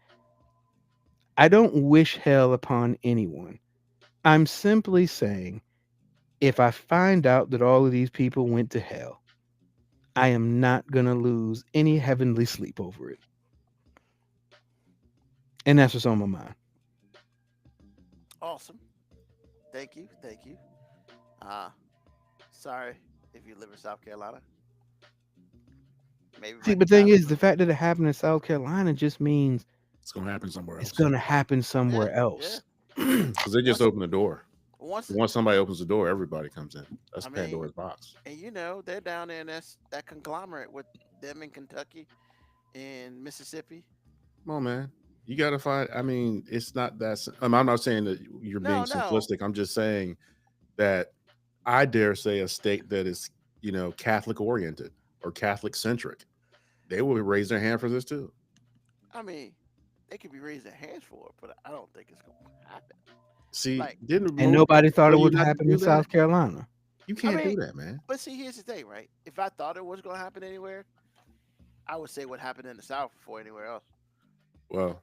I don't wish hell upon anyone. I'm simply saying if I find out that all of these people went to hell, I am not gonna lose any heavenly sleep over it. And that's what's on my mind. Awesome. Thank you. Thank you. Uh, sorry if you live in South Carolina. Maybe See, by the but thing time is, the fact that it happened in South Carolina just means It's gonna happen somewhere it's else gonna happen yeah, somewhere yeah. else. because they just Once open the door. once Once somebody opens the door, everybody comes in. That's I mean, Pandora's box. and they're down there in that conglomerate with them in Kentucky and Mississippi. Come on, man. You got to find. I mean, it's not that. I'm not saying that you're being No, no. simplistic. I'm just saying that I dare say a state that is, Catholic oriented or Catholic centric, they will raise their hand for this too. I mean, they could be raising their hands for it, but I don't think it's gonna happen. See, Like, didn't And Moses nobody thought tell it you would not to happen do in that? South Carolina. You I can't mean, do that, man. but see, here's the thing, right? If I thought it was gonna happen anywhere, I would say what happened in the South before anywhere else. Well,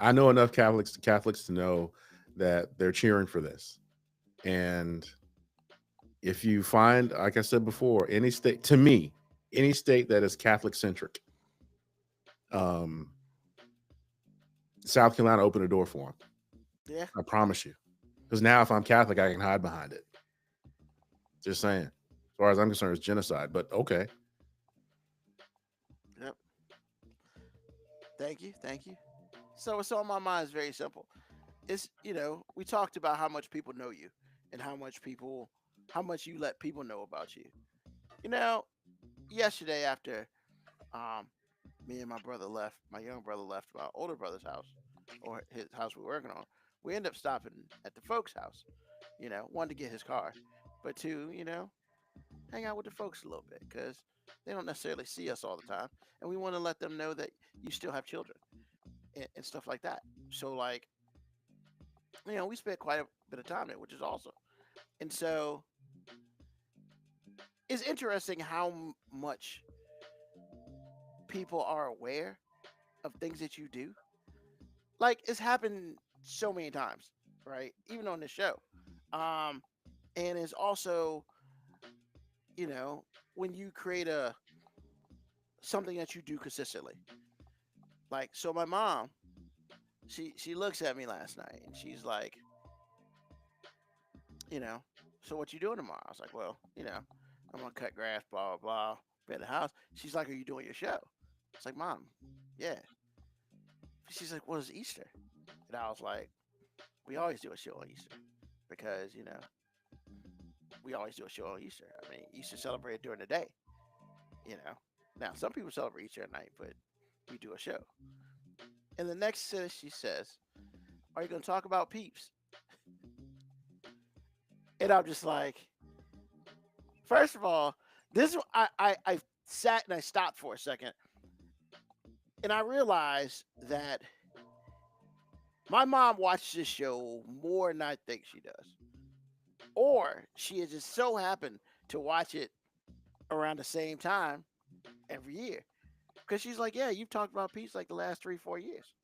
I know enough Catholics to know that they're cheering for this. And if you find, like I said before, any state, to me, any state that is Catholic centric, um, South Carolina opened the door for them. Yeah. I promise you. Because now, if I'm Catholic, I can hide behind it. Just saying. As far as I'm concerned, it's genocide. But okay, Yep. Thank you. Thank you. So what's on my mind is very simple. it's, we talked about how much people know you and how much you let people know about you. You know, yesterday after um me and my brother left, my young brother left my older brother's house or his house we were working on. We ended up stopping at the folks' house. One to get his car, but two, hang out with the folks a little bit because they don't necessarily see us all the time, and we want to let them know that you still have children and stuff like that. So like, we spent quite a bit of time there, which is awesome. And so it's interesting how much people are aware of things that you do. Like it's happened so many times, right? Even on the show. Um, and it's also, you know, when you create a something that you do consistently. Like so my mom, she looks at me last night and she's like, you know, so what you doing tomorrow? I was like, well, I'm gonna cut grass, blah blah blah, be at the house. She's like, are you doing your show? It's like, mom, yeah. She's like, what is Easter? And I was like, we always do a show on Easter because we always do a show on Easter. I mean, Easter celebrated during the day. You know, now some people celebrate Easter at night, but we do a show. And the next sentence she says, are you gonna talk about peeps? And I'm just like, first of all, this I sat and I stopped for a second, and I realized that my mom watches this show more than I think she does, or she has just so happened to watch it around the same time every year because she's like, yeah, you've talked about peace like the last 3 4 years.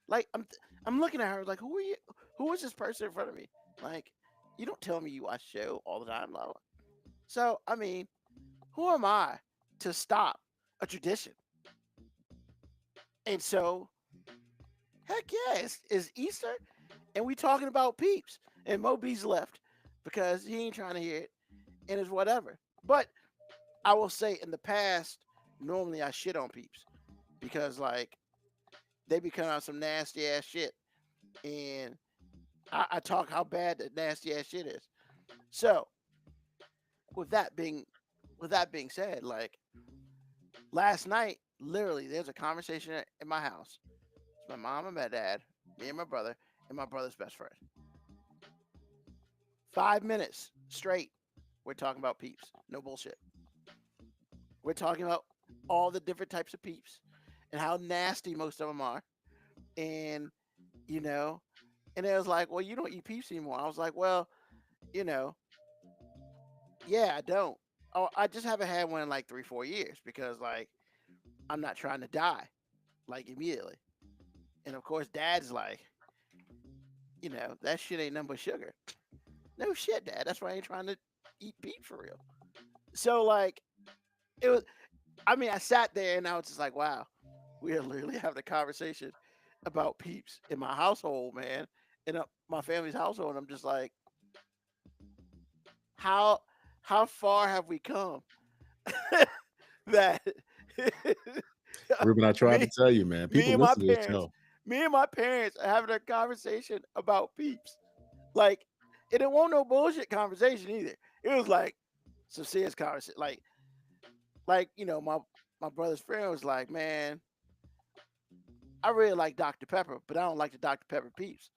Like I'm looking at her like, who are you? Who is this person in front of me? Like, you don't tell me you watch the show all the time, blah, blah. So I mean, who am I to stop a tradition? And so, heck yeah, it's Easter, and we talking about peeps. And Moby's left because he ain't trying to hear it, and it's whatever. But I will say, in the past, normally I shit on peeps because like they be coming out some nasty ass shit, and I talk how bad that nasty ass shit is. So with that being with that being said, like last night, literally, there's a conversation in my house. It's my mom and my dad, me and my brother, and my brother's best friend. 5 minutes straight, we're talking about peeps. No bullshit. We're talking about all the different types of peeps and how nasty most of them are. And, you know, and it was like, well, you don't eat peeps anymore. I was like, well, you know, yeah, I don't. Oh, I just haven't had one in like 3 4 years because like I'm not trying to die like immediately. And of course, dad's like, that shit ain't nothing but sugar. No shit, dad. That's why I ain't trying to eat beef for real. So like, it was. I mean, I sat there and I was just like, wow, we are literally having a conversation about peeps in my household, man, in my family's household. And I'm just like, how how far have we come that Ruben, I tried to me tell you, man. me People and my listen to this parents show. me and my parents are having a conversation about peeps. Like, and it wasn't no bullshit conversation either. It was like some serious conversation. Like my brother's friend was like, man, I really like Dr. Pepper, but I don't like the Dr. Pepper peeps.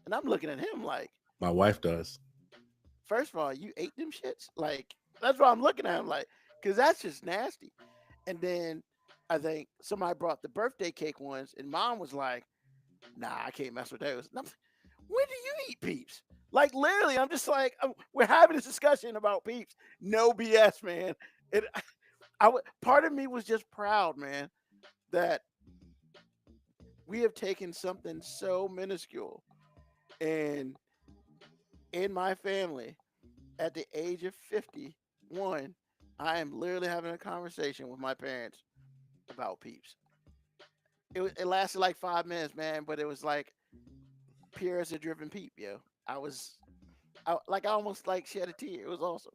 And I'm looking at him like, My wife does. first of all, you ate them shits? Like, that's why I'm looking at him like, because that's just nasty. And then I think somebody brought the birthday cake ones, and mom was like, nah, I can't mess with those. And I'm like, when do you eat peeps? Like, literally, I'm just like, we're having this discussion about peeps. No BS, man. It, part of me was just proud, man, that we have taken something so minuscule and in my family at the age of 51, I am literally having a conversation with my parents about peeps. It lasted like 5 minutes, man, but it was like pure as a driven peep, yo. I almost like shed a tear. It was awesome,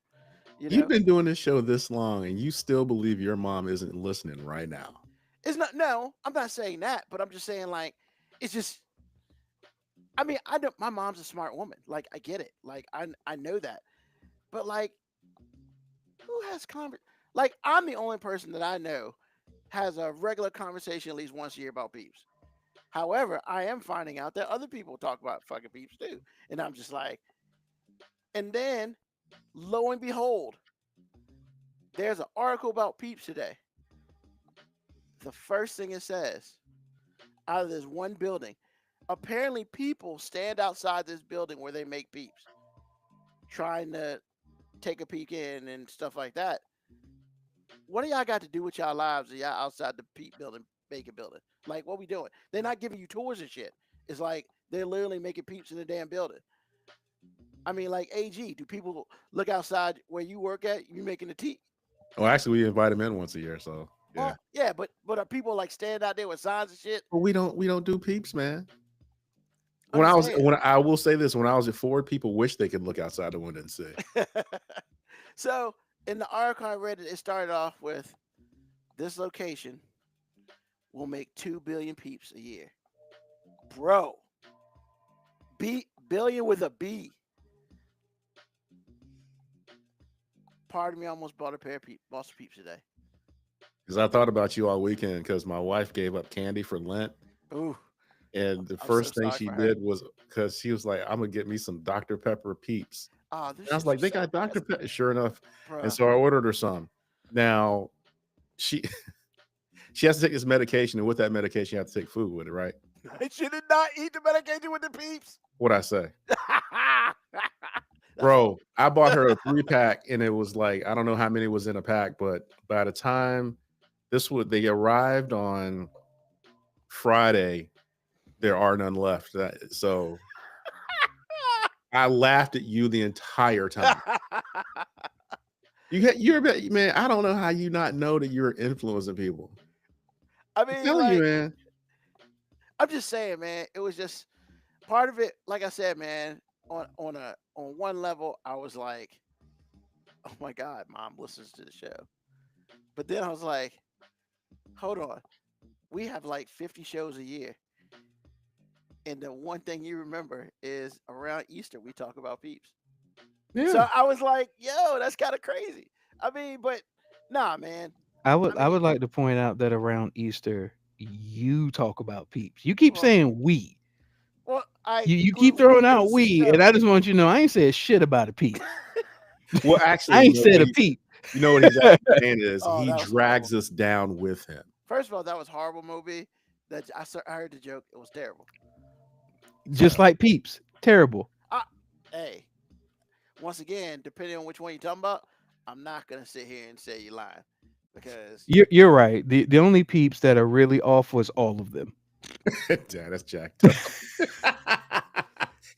you You've know. been doing this show this long and you still believe your mom isn't listening right now. It's not, no, I'm not saying that, but I'm just saying like it's just. I mean, I know my mom's a smart woman. Like, I get it. Like, I know that. But like, who has like, I'm the only person that I know has a regular conversation at least once a year about peeps. However, I am finding out that other people talk about fucking peeps too. And I'm just like, and then lo and behold, there's an article about peeps today. The first thing it says, out of this one building, apparently people stand outside this building where they make peeps, trying to take a peek in and stuff like that. What do y'all got to do with y'all lives if y'all outside the peep building, bacon building? Like, what we doing? They're not giving you tours and shit. It's like they're literally making peeps in the damn building. I mean, like, AG, do people look outside where you work at? You making the tea? Well, actually, we invite them in once a year, so yeah. Well, yeah, but are people like standing out there with signs and shit? But we don't do peeps, man. I'm When I will say this, when I was at Ford, people wish they could look outside the window and see. So in the article I read, it started off with this location will make 2 billion peeps a year, bro. Billion with a B. Part of me almost bought a pair of Boston Peeps today. Because I thought about you all weekend because my wife gave up candy for Lent. Ooh. And the I'm first so thing sorry she for her. did was because she was like, I'm going to get me some Dr. Pepper Peeps. Oh, And I was like, they got Dr. Pepper. Sure enough. Bruh. And so I ordered her some. Now, she has to take this medication. And with that medication, you have to take food with it, right? She did not eat the medication with the peeps. What'd I say? Bro, I bought her a 3-pack and it was like, I don't know how many was in a pack, but by the time they arrived on Friday, there are none left. So I laughed at you the entire time. You're man, I don't know how you not know that you're influencing people. I mean, I'm telling you, man. I'm just saying, man, it was just part of it. Like I said, man, on one level, I was like, oh my God, mom listens to the show. But then I was like, hold on. We have like 50 shows a year. And the one thing you remember is around Easter, we talk about peeps. Yeah. So I was like, yo, that's kind of crazy. I mean, but nah, man. I would like to point out that around Easter, you talk about peeps. You keep saying we. Well, you keep throwing out we, and I just want you to know I ain't said shit about a peep. Well, actually, I ain't said a peep. You know what he's actually saying is he drags horrible. us down with him. First of all, that was a horrible movie. That I heard the joke. It was terrible. Just like peeps, terrible. Hey, once again, depending on which one you're talking about, I'm not gonna sit here and say you're lying because you're right. The only peeps that are really awful is all of them. Dad, that's jacked up.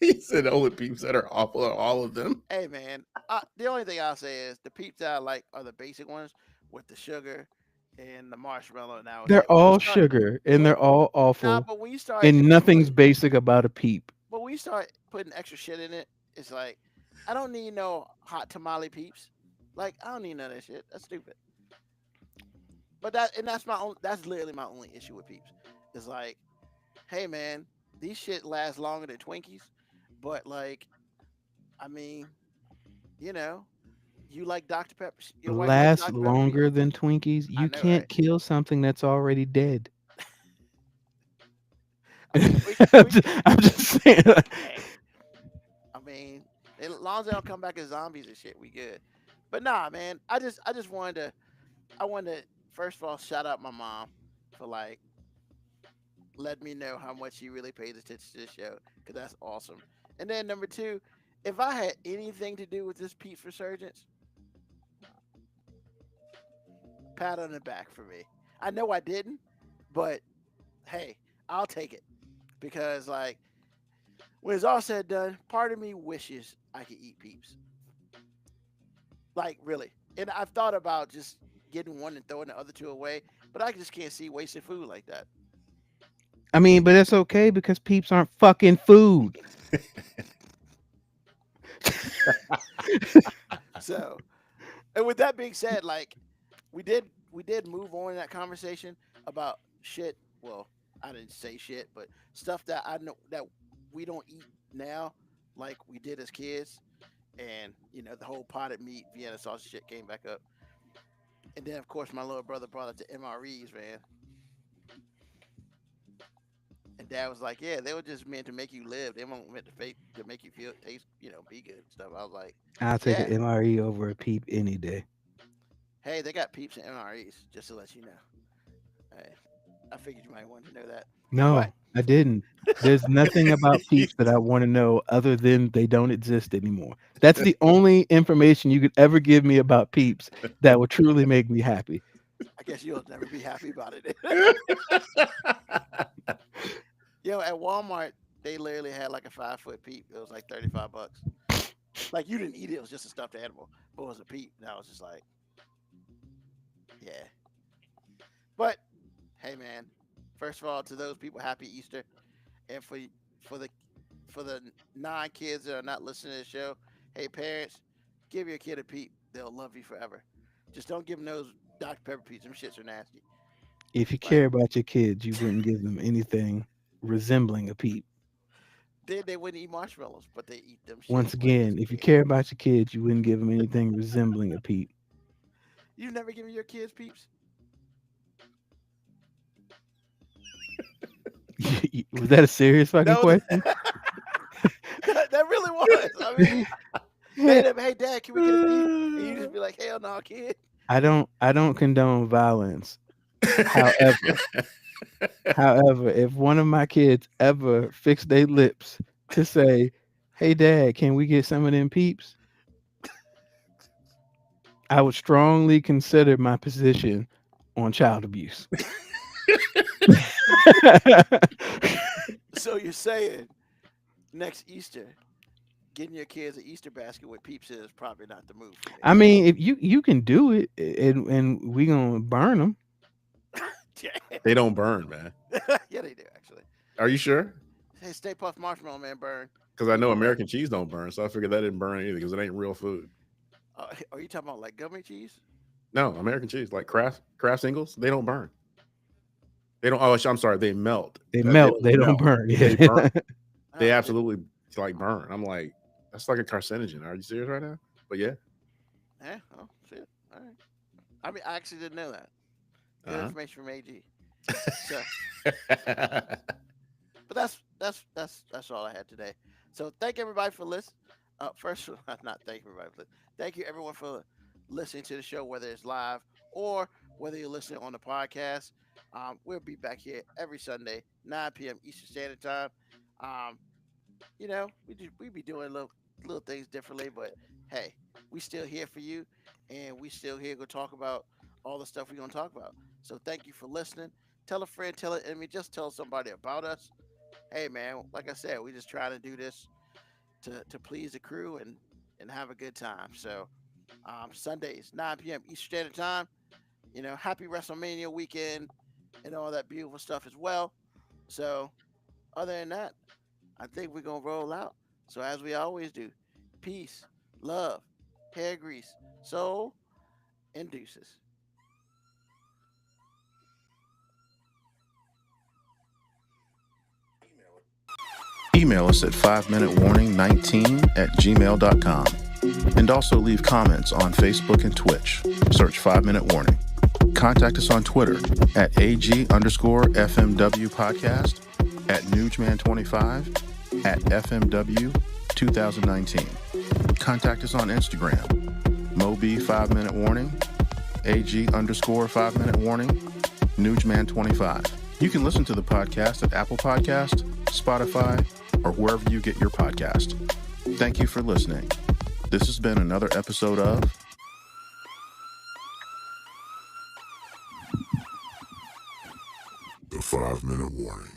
He said the only peeps that are awful are all of them. Hey, man, the only thing I'll say is the peeps that I like are the basic ones with the sugar and the marshmallow. Now they're all sugar and they're all awful. Nah, but when you start, and nothing's basic about a peep. But when you start putting extra shit in it, it's like I don't need no hot tamale peeps. Like I don't need none of that shit. That's stupid. But that's literally my only issue with peeps. It's like, hey man, these shit last longer than Twinkies, but like, I mean, you know, you like Dr. Pepper. Last longer than Twinkies? You can't kill something that's already dead. I'm just saying. I mean, as long as they don't come back as zombies and shit, we good. But nah, man, I just wanted to first of all shout out my mom for like letting me know how much she really pays attention to the show because that's awesome. And then number two, if I had anything to do with this Peeps resurgence, pat on the back for me. I know I didn't, but hey, I'll take it because like when it's all said and done, part of me wishes I could eat Peeps. Like really, and I've thought about just getting one and throwing the other two away, but I just can't see wasting food like that. I mean, but it's okay because Peeps aren't fucking food. So, and with that being said, like we did move on in that conversation about shit. Well, I didn't say shit, but stuff that I know that we don't eat now, like we did as kids, and the whole potted meat Vienna sausage shit came back up, and then of course my little brother brought it to MREs, man, and Dad was like, "Yeah, they were just meant to make you live. They weren't meant to make you feel taste, be good and stuff." I was like, I'll take an "Yeah, MRE over a peep any day. hey, they got peeps and MREs, just to let you know." Hey, I figured you might want to know that, but No, I didn't. There's nothing about peeps that I want to know other than they don't exist anymore. That's the only information you could ever give me about peeps that would truly make me happy. I guess you'll never be happy about it. At Walmart, they literally had like a 5-foot peep. It was like $35. Like you didn't eat it; it was just a stuffed animal, but it was a peep. And I was just like, yeah. But hey, man. First of all, to those people, happy Easter, and for the for the non-kids that are not listening to the show, hey parents, give your kid a peep. They'll love you forever. Just don't give them those Dr. Pepper peeps. Them shits are nasty. If you Like care about your kids, you wouldn't give them anything resembling a peep. they wouldn't eat marshmallows, but they eat them Once shits like it's again, a if you kid. care about your kids, you wouldn't give them anything resembling a peep. You've never given your kids peeps? Was that a serious fucking That was question? that really was. I mean, hey dad, can we get a peep? And you just be like, hell no, kid. I don't condone violence. However, however, if one of my kids ever fixed their lips to say, "Hey dad, can we get some of them peeps?" I would strongly consider my position on child abuse. So you're saying next Easter, getting your kids an Easter basket with peeps is probably not the move for me. I mean, if you can do it, and we gonna burn them. They don't burn, man. Yeah, they do actually. Are you sure? Hey, Stay Puft Marshmallow Man burn. Because I know People American cheese don't burn, so I figured that didn't burn either because it ain't real food. are you talking about like gummy cheese? No, American cheese, like Kraft singles, they don't burn. They don't. Oh, I'm sorry, they melt. They They melt. don't They don't melt. burn. They Yeah. burn. They Oh, absolutely like burn. I'm like, that's like a carcinogen. Are you serious right now? But yeah. yeah. Oh shit. All right. I mean, I actually didn't know that. Good Uh-huh. information from AG. So, but that's all I had today. So thank everybody for listening. First, not thank everybody for listening. Thank you everyone for listening to the show, whether it's live or whether you're listening on the podcast. We'll be back here every Sunday, 9 p.m. Eastern Standard Time. Um, we be doing little things differently, but hey, we still here for you, and we still here to talk about all the stuff we're gonna talk about. So thank you for listening. Tell a friend, tell an enemy, just tell somebody about us. Hey man, like I said, we just trying to do this to please the crew and have a good time. So Sundays, 9 p.m. Eastern Standard Time. Happy WrestleMania weekend and all that beautiful stuff as well. So other than that, I think we're gonna roll out. So as we always do, peace, love, hair grease, soul, and deuces. Email us at 5minutewarning19@gmail.com. And also leave comments on Facebook and Twitch. Search 5 Minute Warning. Contact us on Twitter at AG_FMW Podcast, at Newsman25, at FMW 2019. Contact us on Instagram, Moby 5 Minute Warning, AG_5 Minute Warning, Newsman25. You can listen to the podcast at Apple Podcast, Spotify, or wherever you get your podcast. Thank you for listening. This has been another episode of The 5 Minute Warning.